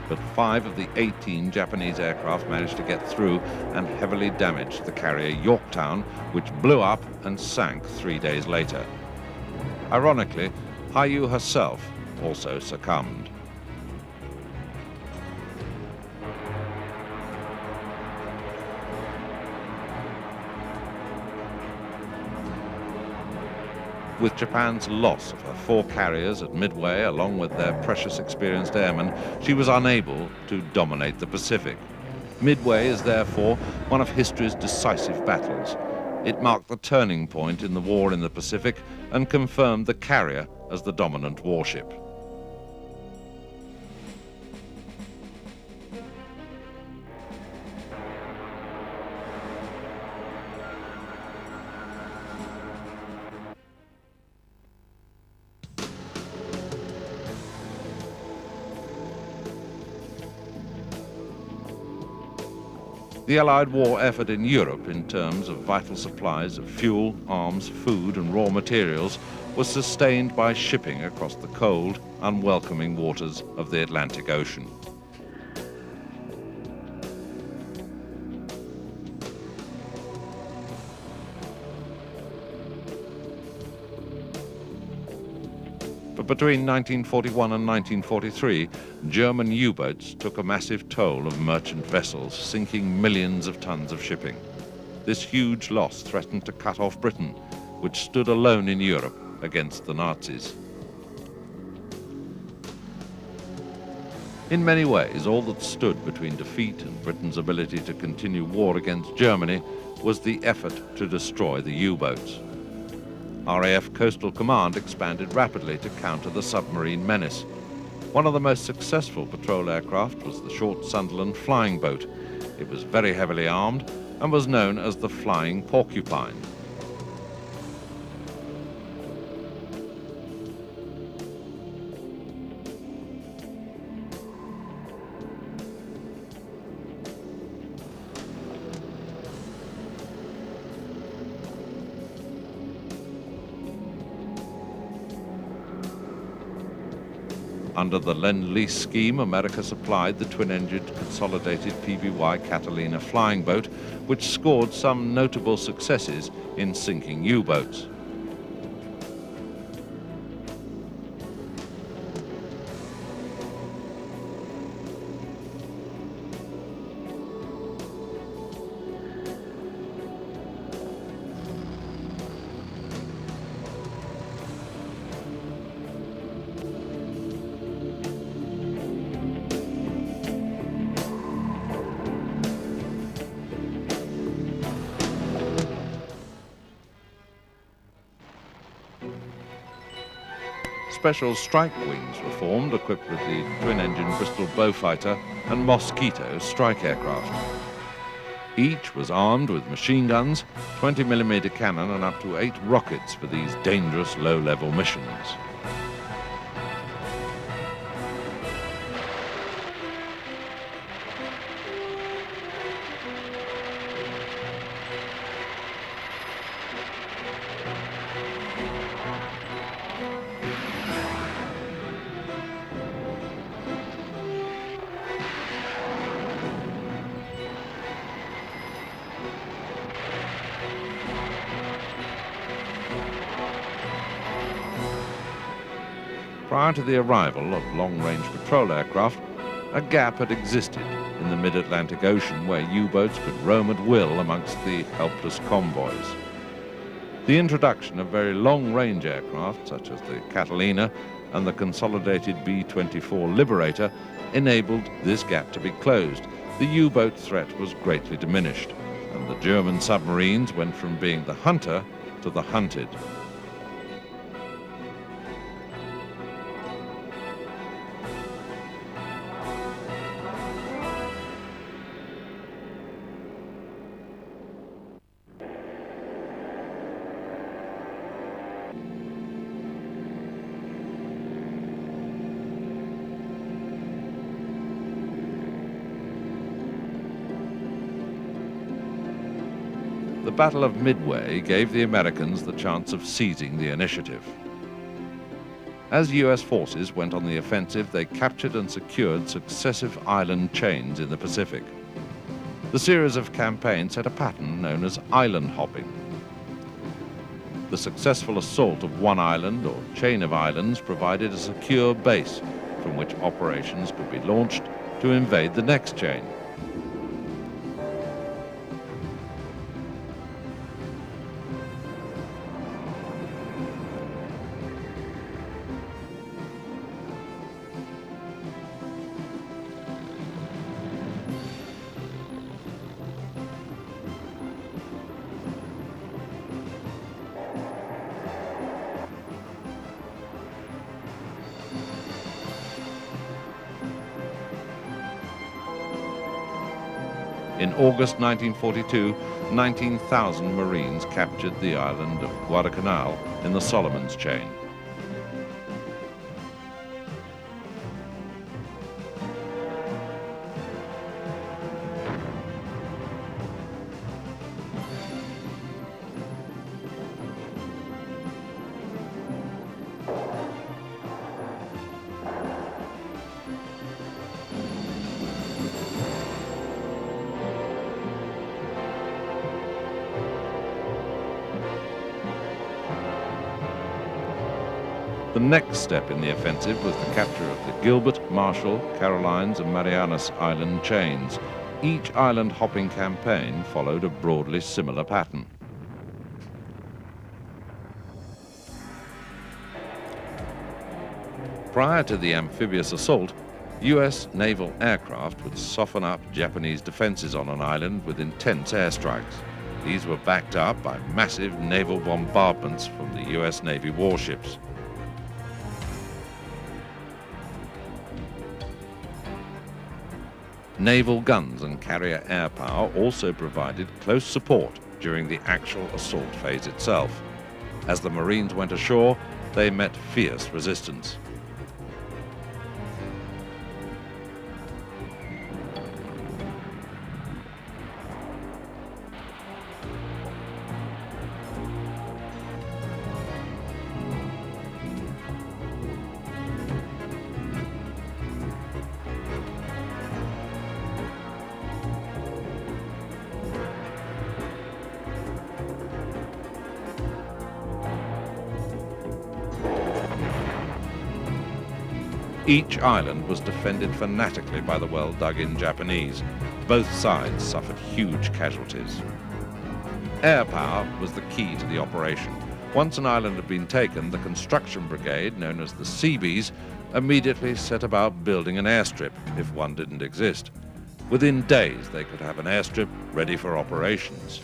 [SPEAKER 1] But 5 of the 18 Japanese aircraft managed to get through and heavily damaged the carrier Yorktown, which blew up and sank 3 days later. Ironically, Hayu herself also succumbed. With Japan's loss of her 4 carriers at Midway, along with their precious experienced airmen, she was unable to dominate the Pacific. Midway is therefore one of history's decisive battles. It marked the turning point in the war in the Pacific and confirmed the carrier as the dominant warship. The Allied war effort in Europe in terms of vital supplies of fuel, arms, food and raw materials was sustained by shipping across the cold, unwelcoming waters of the Atlantic Ocean. But between 1941 and 1943, German U-boats took a massive toll of merchant vessels, sinking millions of tons of shipping. This huge loss threatened to cut off Britain, which stood alone in Europe against the Nazis. In many ways, all that stood between defeat and Britain's ability to continue war against Germany was the effort to destroy the U-boats. RAF Coastal Command expanded rapidly to counter the submarine menace. One of the most successful patrol aircraft was the short Sunderland flying boat. It was very heavily armed and was known as the Flying Porcupine. Under the Lend-Lease scheme, America supplied the twin-engined consolidated PBY Catalina flying boat, which scored some notable successes in sinking U-boats. Special strike wings were formed, equipped with the twin-engine Bristol Beaufighter and Mosquito strike aircraft. Each was armed with machine guns, 20mm cannon and up to 8 rockets for these dangerous low-level missions. Prior to the arrival of long-range patrol aircraft, a gap had existed in the mid-Atlantic Ocean where U-boats could roam at will amongst the helpless convoys. The introduction of very long-range aircraft, such as the Catalina and the consolidated B-24 Liberator, enabled this gap to be closed. The U-boat threat was greatly diminished, and the German submarines went from being the hunter to the hunted. The Battle of Midway gave the Americans the chance of seizing the initiative. As US forces went on the offensive, they captured and secured successive island chains in the Pacific. The series of campaigns set a pattern known as island hopping. The successful assault of one island or chain of islands provided a secure base from which operations could be launched to invade the next chain. In August 1942, 19,000 Marines captured the island of Guadalcanal in the Solomons chain. The next step in the offensive was the capture of the Gilbert, Marshall, Carolines and Marianas Island chains. Each island hopping campaign followed a broadly similar pattern. Prior to the amphibious assault, US naval aircraft would soften up Japanese defenses on an island with intense airstrikes. These were backed up by massive naval bombardments from the US Navy warships. Naval guns and carrier air power also provided close support during the actual assault phase itself. As the Marines went ashore, they met fierce resistance. Each island was defended fanatically by the well-dug-in Japanese. Both sides suffered huge casualties. Air power was the key to the operation. Once an island had been taken, the construction brigade, known as the Seabees, immediately set about building an airstrip, if one didn't exist. Within days, they could have an airstrip ready for operations.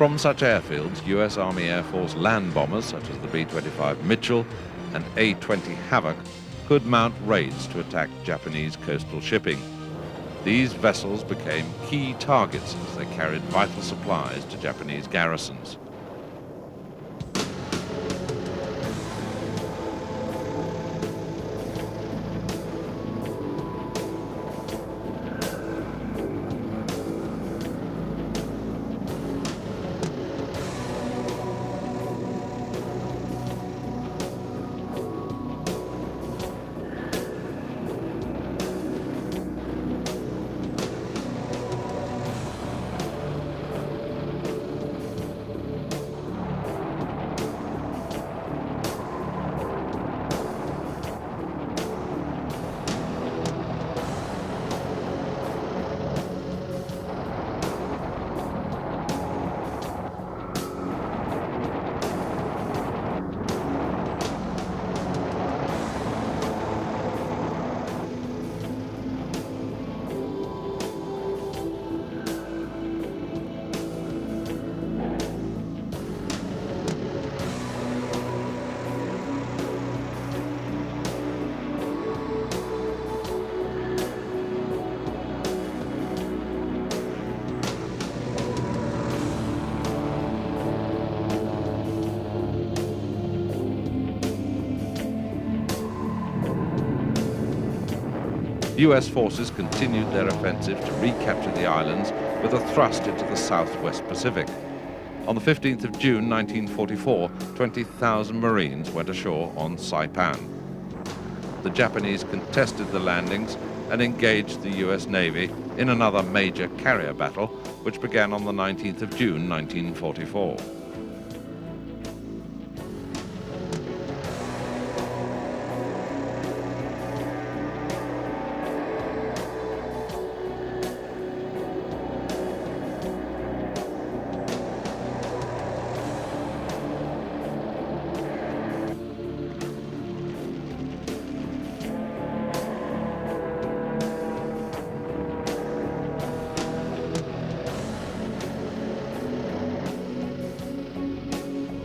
[SPEAKER 1] From such airfields, US Army Air Force land bombers such as the B-25 Mitchell and A-20 Havoc could mount raids to attack Japanese coastal shipping. These vessels became key targets as they carried vital supplies to Japanese garrisons. US forces continued their offensive to recapture the islands with a thrust into the southwest Pacific. On the 15th of June 1944, 20,000 Marines went ashore on Saipan. The Japanese contested the landings and engaged the US Navy in another major carrier battle, which began on the 19th of June 1944.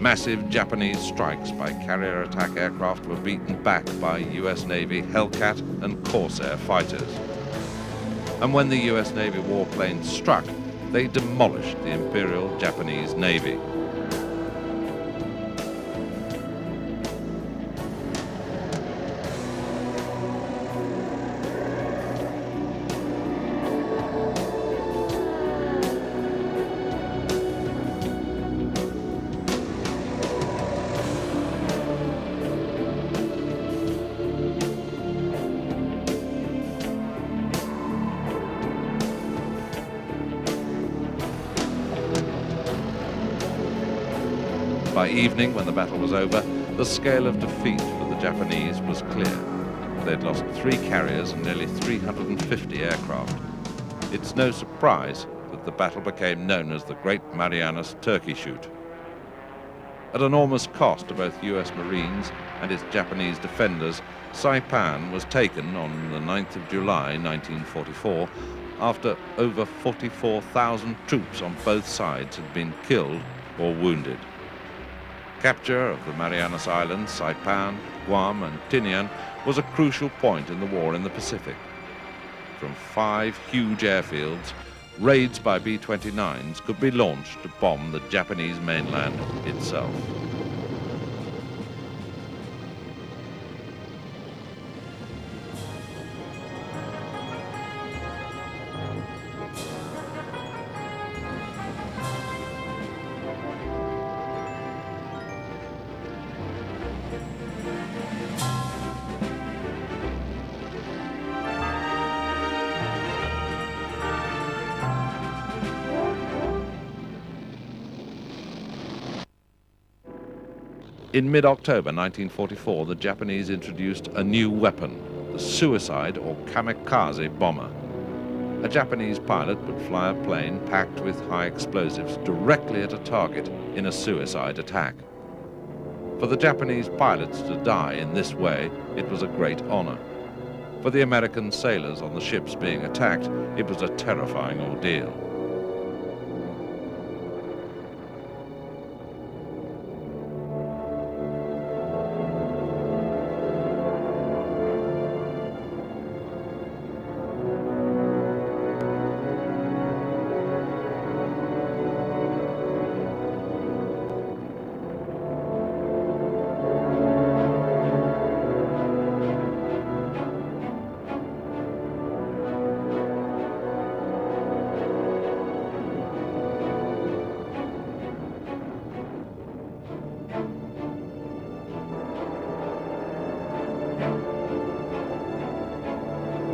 [SPEAKER 1] Massive Japanese strikes by carrier attack aircraft were beaten back by US Navy Hellcat and Corsair fighters. And when the US Navy warplanes struck, they demolished the Imperial Japanese Navy. By evening, when the battle was over, the scale of defeat for the Japanese was clear. They'd lost 3 carriers and nearly 350 aircraft. It's no surprise that the battle became known as the Great Marianas Turkey Shoot. At enormous cost to both US Marines and its Japanese defenders, Saipan was taken on the 9th of July 1944 after over 44,000 troops on both sides had been killed or wounded. Capture of the Marianas Islands, Saipan, Guam and Tinian was a crucial point in the war in the Pacific. From 5 huge airfields, raids by B-29s could be launched to bomb the Japanese mainland itself. In mid-October 1944, the Japanese introduced a new weapon, the suicide or kamikaze bomber. A Japanese pilot would fly a plane packed with high explosives directly at a target in a suicide attack. For the Japanese pilots to die in this way, it was a great honor. For the American sailors on the ships being attacked, it was a terrifying ordeal.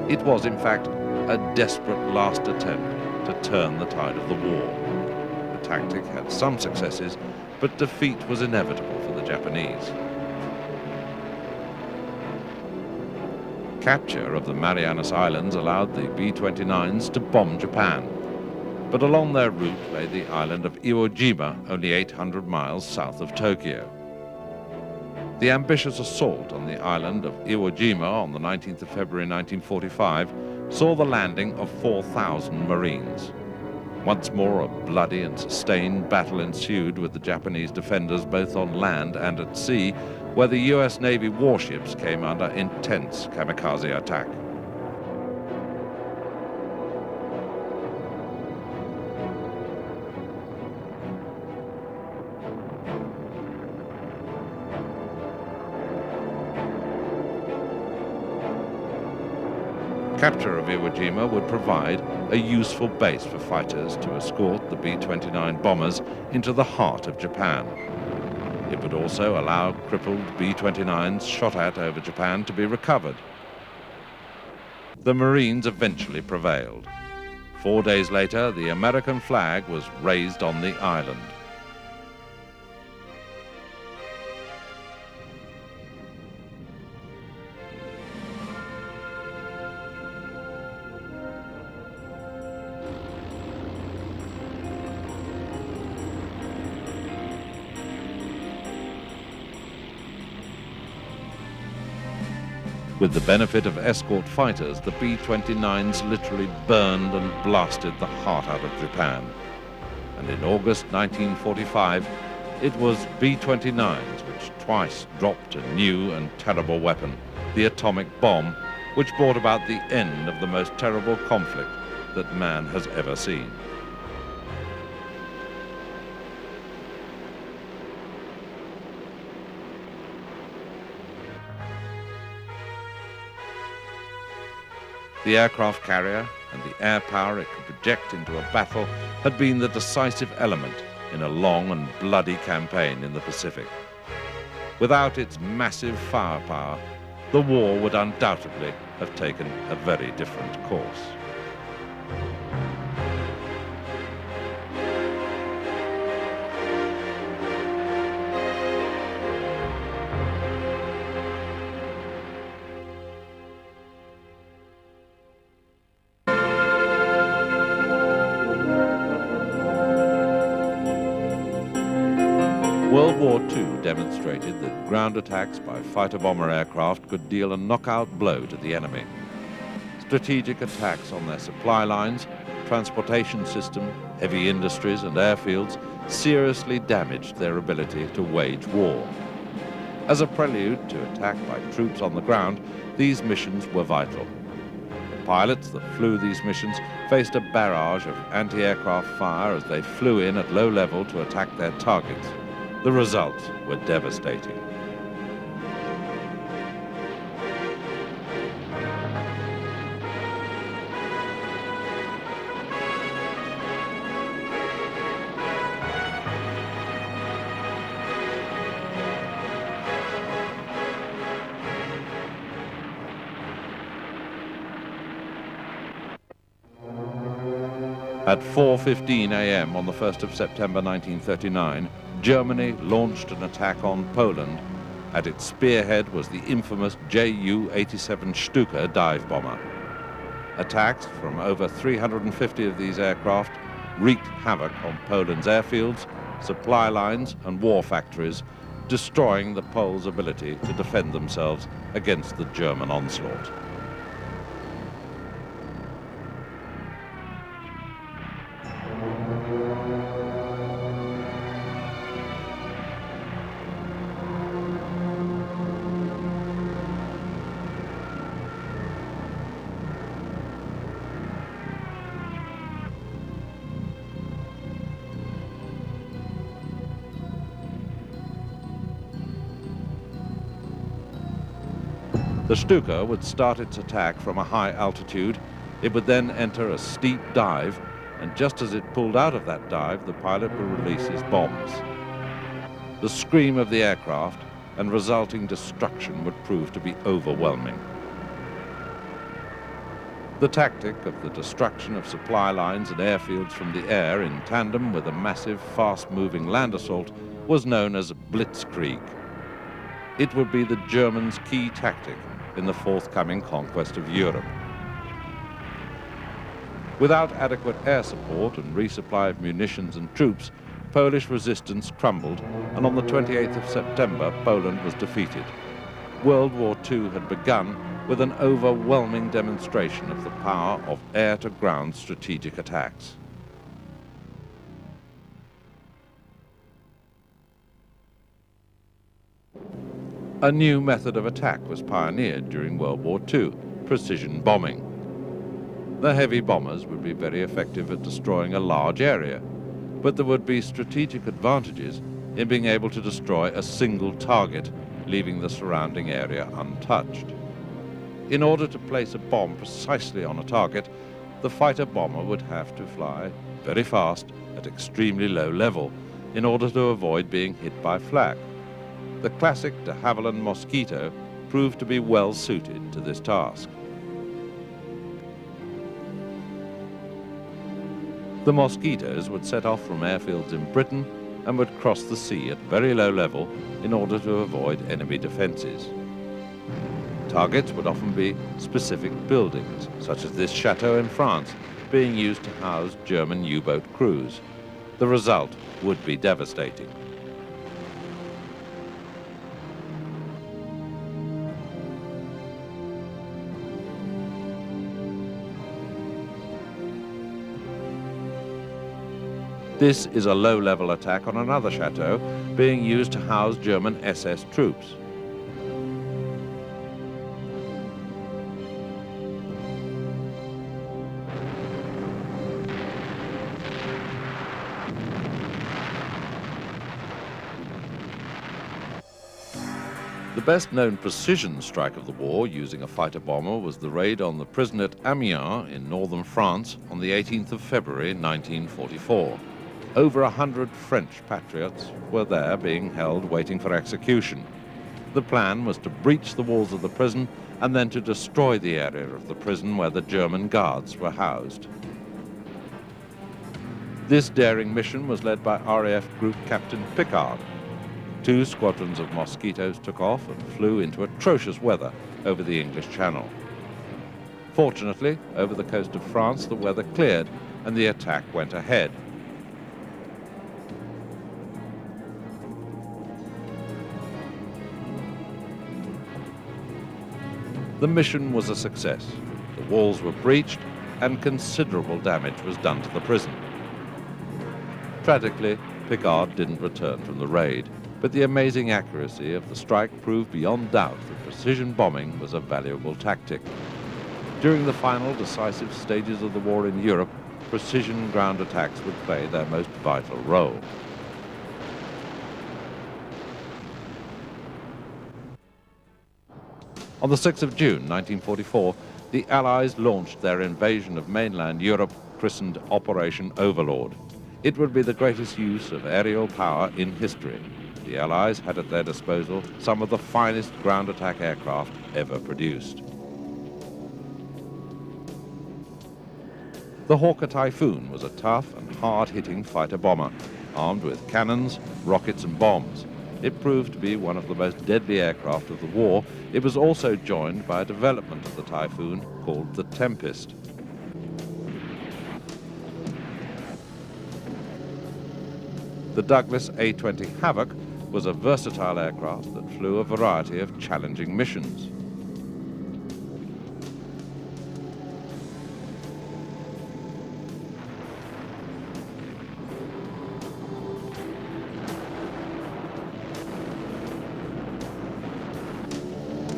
[SPEAKER 1] It was, in fact, a desperate last attempt to turn the tide of the war. The tactic had some successes, but defeat was inevitable for the Japanese. Capture of the Marianas Islands allowed the B-29s to bomb Japan, but along their route lay the island of Iwo Jima, only 800 miles south of Tokyo. The ambitious assault on the island of Iwo Jima on the 19th of February 1945 saw the landing of 4,000 Marines. Once more, a bloody and sustained battle ensued with the Japanese defenders both on land and at sea, where the US Navy warships came under intense kamikaze attack. Capture of Iwo Jima would provide a useful base for fighters to escort the B-29 bombers into the heart of Japan. It would also allow crippled B-29s shot at over Japan to be recovered. The Marines eventually prevailed. 4 days later, the American flag was raised on the island. With the benefit of escort fighters, the B-29s literally burned and blasted the heart out of Japan. And in August 1945, it was B-29s which twice dropped a new and terrible weapon, the atomic bomb, which brought about the end of the most terrible conflict that man has ever seen. The aircraft carrier and the air power it could project into a battle had been the decisive element in a long and bloody campaign in the Pacific. Without its massive firepower, the war would undoubtedly have taken a very different course. War II demonstrated that ground attacks by fighter-bomber aircraft could deal a knockout blow to the enemy. Strategic attacks on their supply lines, transportation system, heavy industries and airfields seriously damaged their ability to wage war. As a prelude to attack by troops on the ground, these missions were vital. The pilots that flew these missions faced a barrage of anti-aircraft fire as they flew in at low level to attack their targets. The results were devastating. At 4:15 a.m. on the 1st of September 1939, Germany launched an attack on Poland. At its spearhead was the infamous Ju-87 Stuka dive bomber. Attacks from over 350 of these aircraft wreaked havoc on Poland's airfields, supply lines and war factories, destroying the Poles' ability to defend themselves against the German onslaught. The Stuka would start its attack from a high altitude. It would then enter a steep dive, and just as it pulled out of that dive, the pilot would release his bombs. The scream of the aircraft and resulting destruction would prove to be overwhelming. The tactic of the destruction of supply lines and airfields from the air in tandem with a massive, fast-moving land assault was known as blitzkrieg. It would be the Germans' key tactic in the forthcoming conquest of Europe. Without adequate air support and resupply of munitions and troops, Polish resistance crumbled, and on the 28th of September, Poland was defeated. World War II had begun with an overwhelming demonstration of the power of air-to-ground strategic attacks. A new method of attack was pioneered during World War II, precision bombing. The heavy bombers would be very effective at destroying a large area, but there would be strategic advantages in being able to destroy a single target, leaving the surrounding area untouched. In order to place a bomb precisely on a target, the fighter bomber would have to fly very fast at extremely low level in order to avoid being hit by flak. The classic de Havilland Mosquito proved to be well suited to this task. The Mosquitoes would set off from airfields in Britain and would cross the sea at very low level in order to avoid enemy defenses. Targets would often be specific buildings, such as this chateau in France, being used to house German U-boat crews. The result would be devastating. This is a low-level attack on another chateau being used to house German SS troops. The best-known precision strike of the war using a fighter bomber was the raid on the prison at Amiens in northern France on the 18th of February 1944. Over 100 French patriots were there being held waiting for execution. The plan was to breach the walls of the prison and then to destroy the area of the prison where the German guards were housed. This daring mission was led by RAF Group Captain Pickard. 2 squadrons of Mosquitoes took off and flew into atrocious weather over the English Channel. Fortunately, over the coast of France, the weather cleared and the attack went ahead. The mission was a success. The walls were breached and considerable damage was done to the prison. Tragically, Picard didn't return from the raid, but the amazing accuracy of the strike proved beyond doubt that precision bombing was a valuable tactic. During the final decisive stages of the war in Europe, precision ground attacks would play their most vital role. On the 6th of June 1944, the Allies launched their invasion of mainland Europe, christened Operation Overlord. It would be the greatest use of aerial power in history. The Allies had at their disposal some of the finest ground attack aircraft ever produced. The Hawker Typhoon was a tough and hard-hitting fighter bomber, armed with cannons, rockets and bombs. It proved to be one of the most deadly aircraft of the war. It was also joined by a development of the Typhoon called the Tempest. The Douglas A-20 Havoc was a versatile aircraft that flew a variety of challenging missions.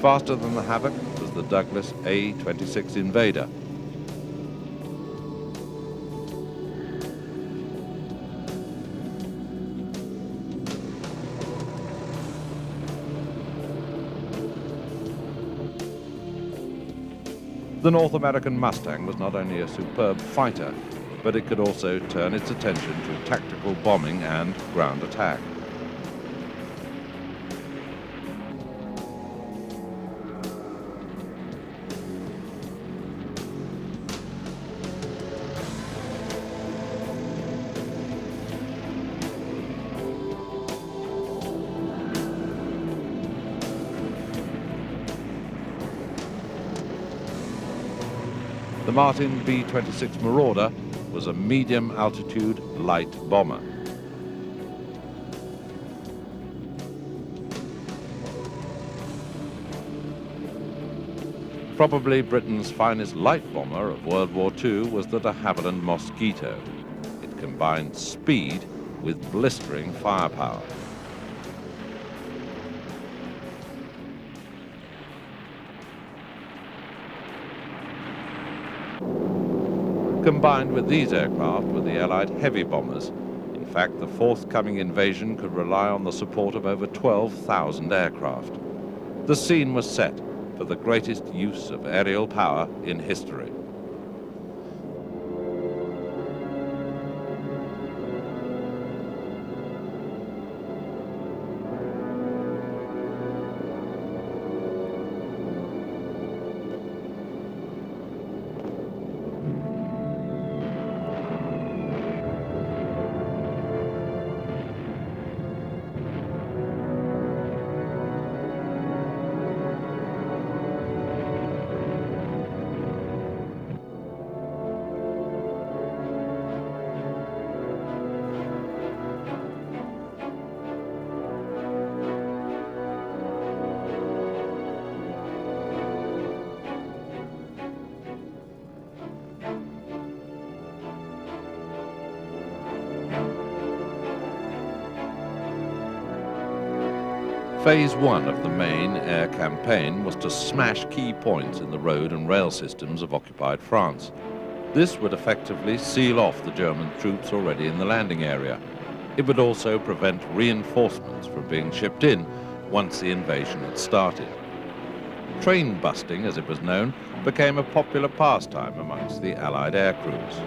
[SPEAKER 1] Faster than the Havoc was the Douglas A-26 Invader. The North American Mustang was not only a superb fighter, but it could also turn its attention to tactical bombing and ground attack. The Martin B-26 Marauder was a medium-altitude light bomber. Probably Britain's finest light bomber of World War II was the de Havilland Mosquito. It combined speed with blistering firepower. Combined with these aircraft were the Allied heavy bombers. In fact, the forthcoming invasion could rely on the support of over 12,000 aircraft. The scene was set for the greatest use of aerial power in history. Phase 1 of the main air campaign was to smash key points in the road and rail systems of occupied France. This would effectively seal off the German troops already in the landing area. It would also prevent reinforcements from being shipped in once the invasion had started. Train busting, as it was known, became a popular pastime amongst the Allied air crews.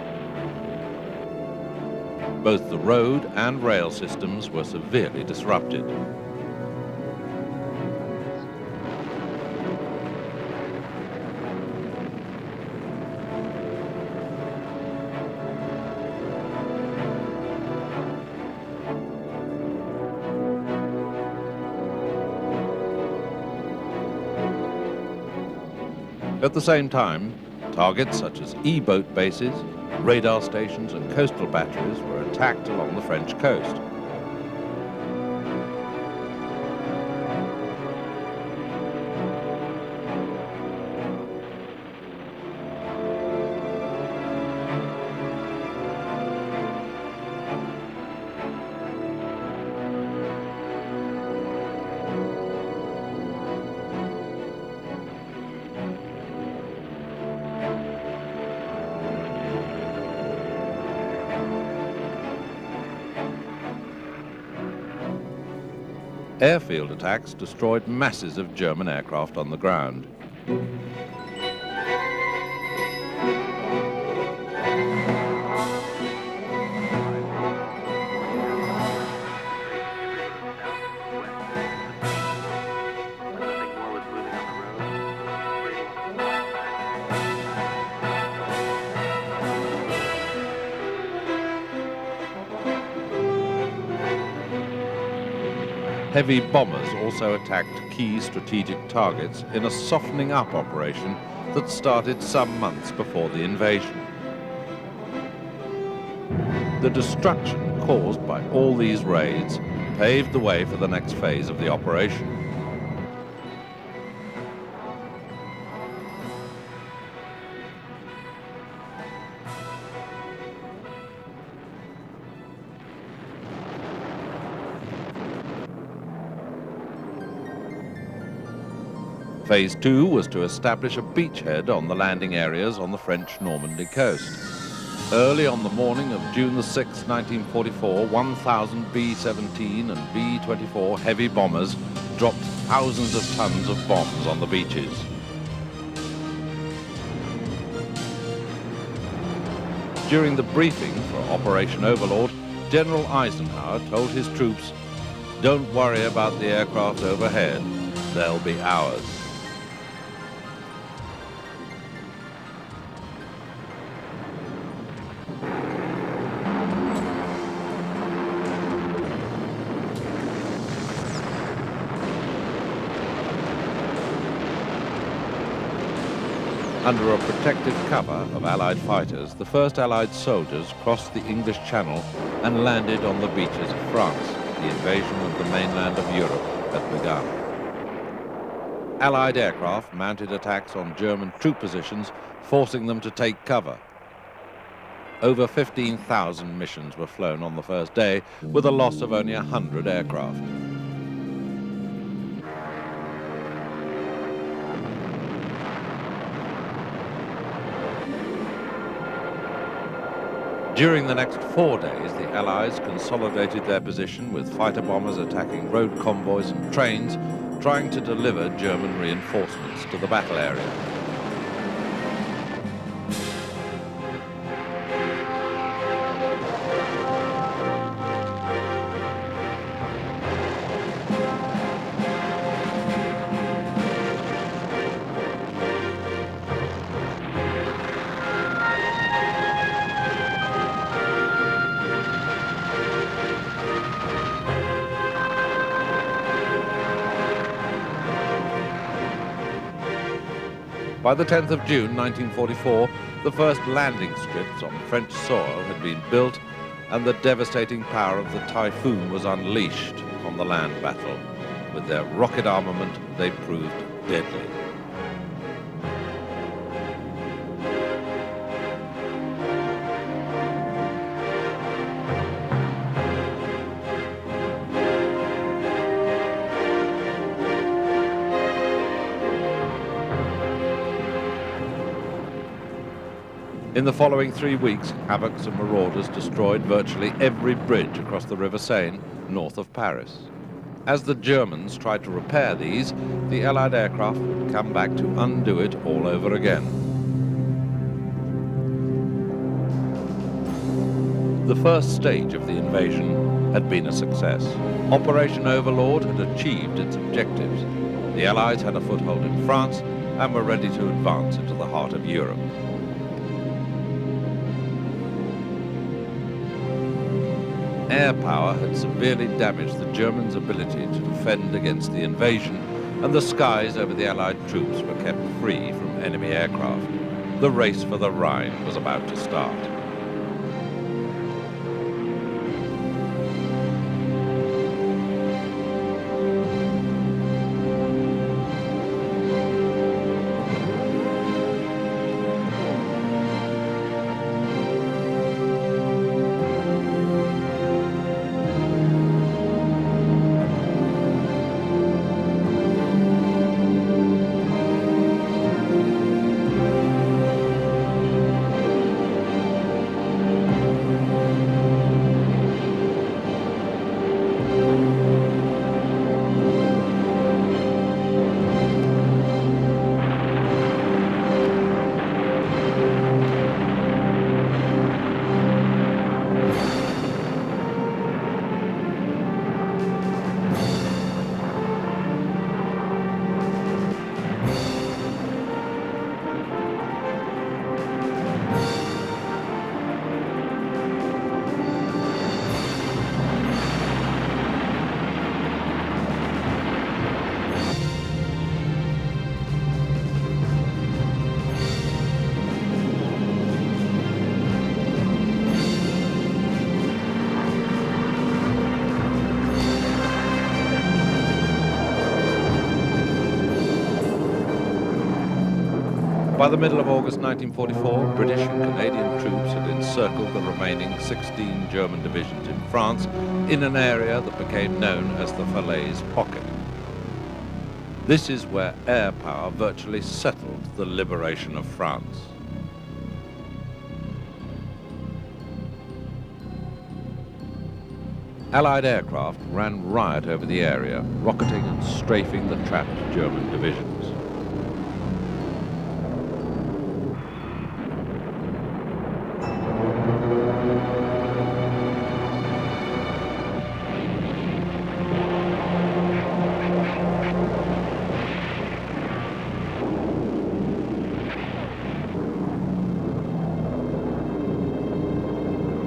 [SPEAKER 1] Both the road and rail systems were severely disrupted. At the same time, targets such as E-boat bases, radar stations and coastal batteries were attacked along the French coast. Airfield attacks destroyed masses of German aircraft on the ground. Heavy bombers also attacked key strategic targets in a softening up operation that started some months before the invasion. The destruction caused by all these raids paved the way for the next phase of the operation. Phase 2 was to establish a beachhead on the landing areas on the French Normandy coast. Early on the morning of June the 6th, 1944, 1,000 B-17 and B-24 heavy bombers dropped thousands of tons of bombs on the beaches. During the briefing for Operation Overlord, General Eisenhower told his troops, "Don't worry about the aircraft overhead, they'll be ours." Under a protective cover of Allied fighters, the first Allied soldiers crossed the English Channel and landed on the beaches of France. The invasion of the mainland of Europe had begun. Allied aircraft mounted attacks on German troop positions, forcing them to take cover. Over 15,000 missions were flown on the first day, with a loss of only 100 aircraft. During the next 4 days, the Allies consolidated their position with fighter bombers attacking road convoys and trains, trying to deliver German reinforcements to the battle area. By the 10th of June 1944, the first landing strips on French soil had been built, and the devastating power of the Typhoon was unleashed on the land battle. With their rocket armament, they proved deadly. In the following 3 weeks, havocs and marauders destroyed virtually every bridge across the River Seine, north of Paris. As the Germans tried to repair these, the Allied aircraft would come back to undo it all over again. The first stage of the invasion had been a success. Operation Overlord had achieved its objectives. The Allies had a foothold in France and were ready to advance into the heart of Europe. Air power had severely damaged the Germans' ability to defend against the invasion, and the skies over the Allied troops were kept free from enemy aircraft. The race for the Rhine was about to start. By the middle of August 1944, British and Canadian troops had encircled the remaining 16 German divisions in France in an area that became known as the Falaise Pocket. This is where air power virtually settled the liberation of France. Allied aircraft ran riot over the area, rocketing and strafing the trapped German divisions.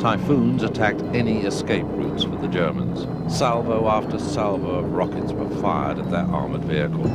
[SPEAKER 1] Typhoons attacked any escape routes for the Germans. Salvo after salvo of rockets were fired at their armored vehicles.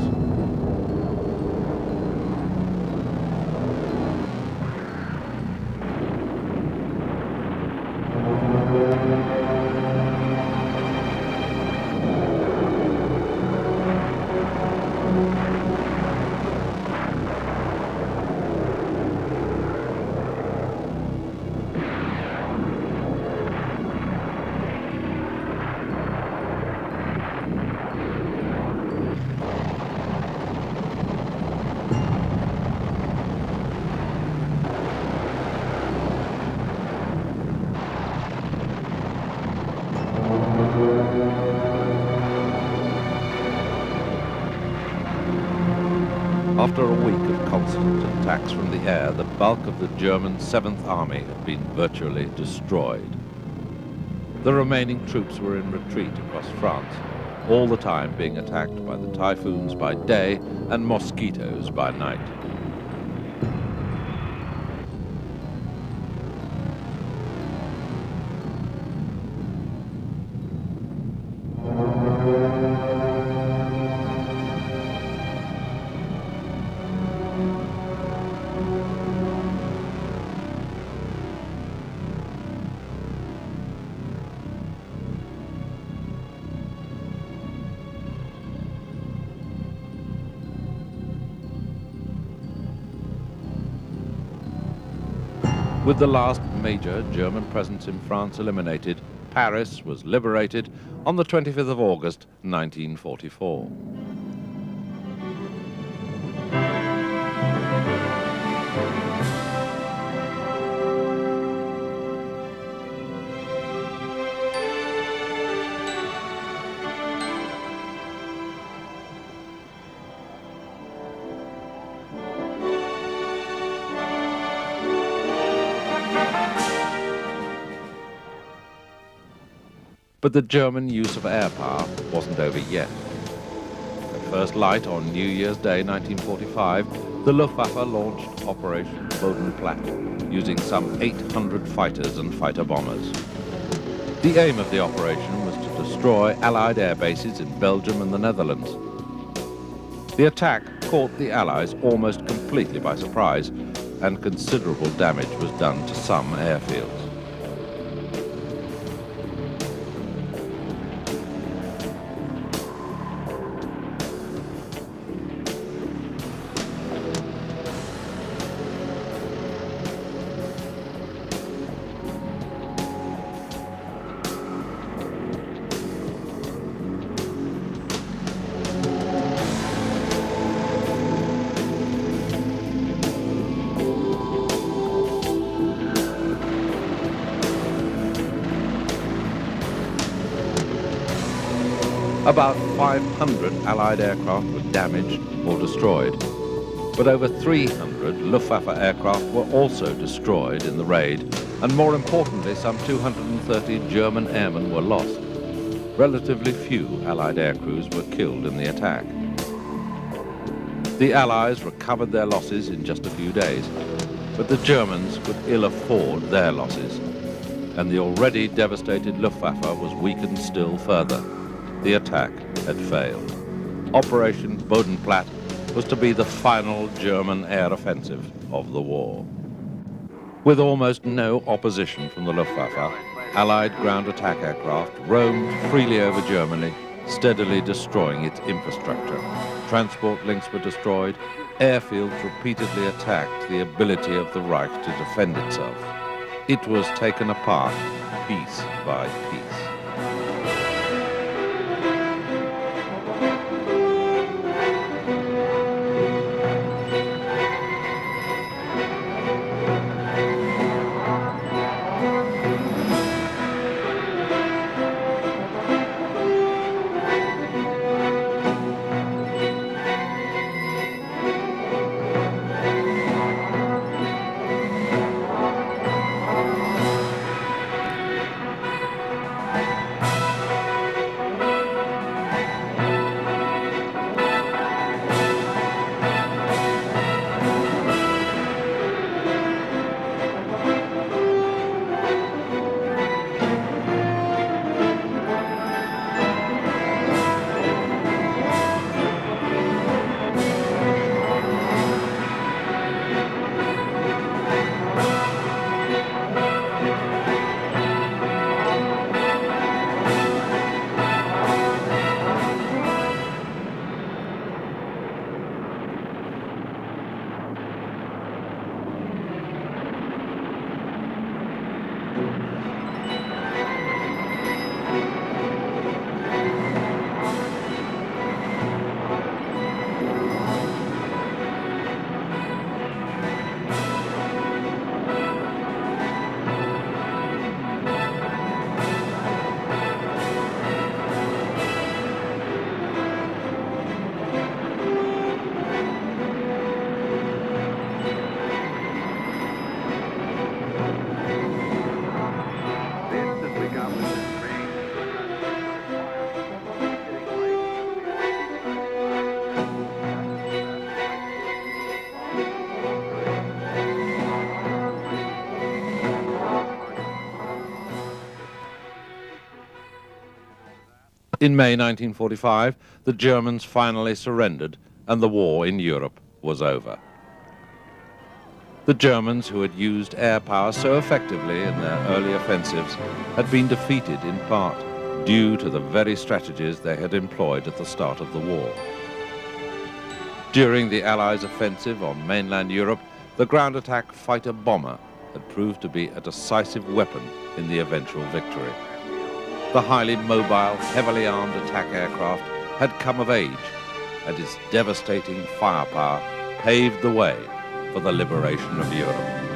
[SPEAKER 1] After a week of constant attacks from the air, the bulk of the German 7th Army had been virtually destroyed. The remaining troops were in retreat across France, all the time being attacked by the typhoons by day and mosquitoes by night. With the last major German presence in France eliminated, Paris was liberated on the 25th of August, 1944. But the German use of air power wasn't over yet. At first light on New Year's Day 1945, the Luftwaffe launched Operation Bodenplatte, using some 800 fighters and fighter bombers. The aim of the operation was to destroy Allied air bases in Belgium and the Netherlands. The attack caught the Allies almost completely by surprise, and considerable damage was done to some airfields. About 500 Allied aircraft were damaged or destroyed, but over 300 Luftwaffe aircraft were also destroyed in the raid, and more importantly, some 230 German airmen were lost. Relatively few Allied aircrews were killed in the attack. The Allies recovered their losses in just a few days, but the Germans could ill afford their losses, and the already devastated Luftwaffe was weakened still further. The attack had failed. Operation Bodenplatte was to be the final German air offensive of the war. With almost no opposition from the Luftwaffe, Allied ground attack aircraft roamed freely over Germany, steadily destroying its infrastructure. Transport links were destroyed, airfields repeatedly attacked the ability of the Reich to defend itself. It was taken apart piece by piece. In May 1945, the Germans finally surrendered and the war in Europe was over. The Germans, who had used air power so effectively in their early offensives, had been defeated in part due to the very strategies they had employed at the start of the war. During the Allies' offensive on mainland Europe, the ground attack fighter bomber had proved to be a decisive weapon in the eventual victory. The highly mobile, heavily armed attack aircraft had come of age, and its devastating firepower paved the way for the liberation of Europe.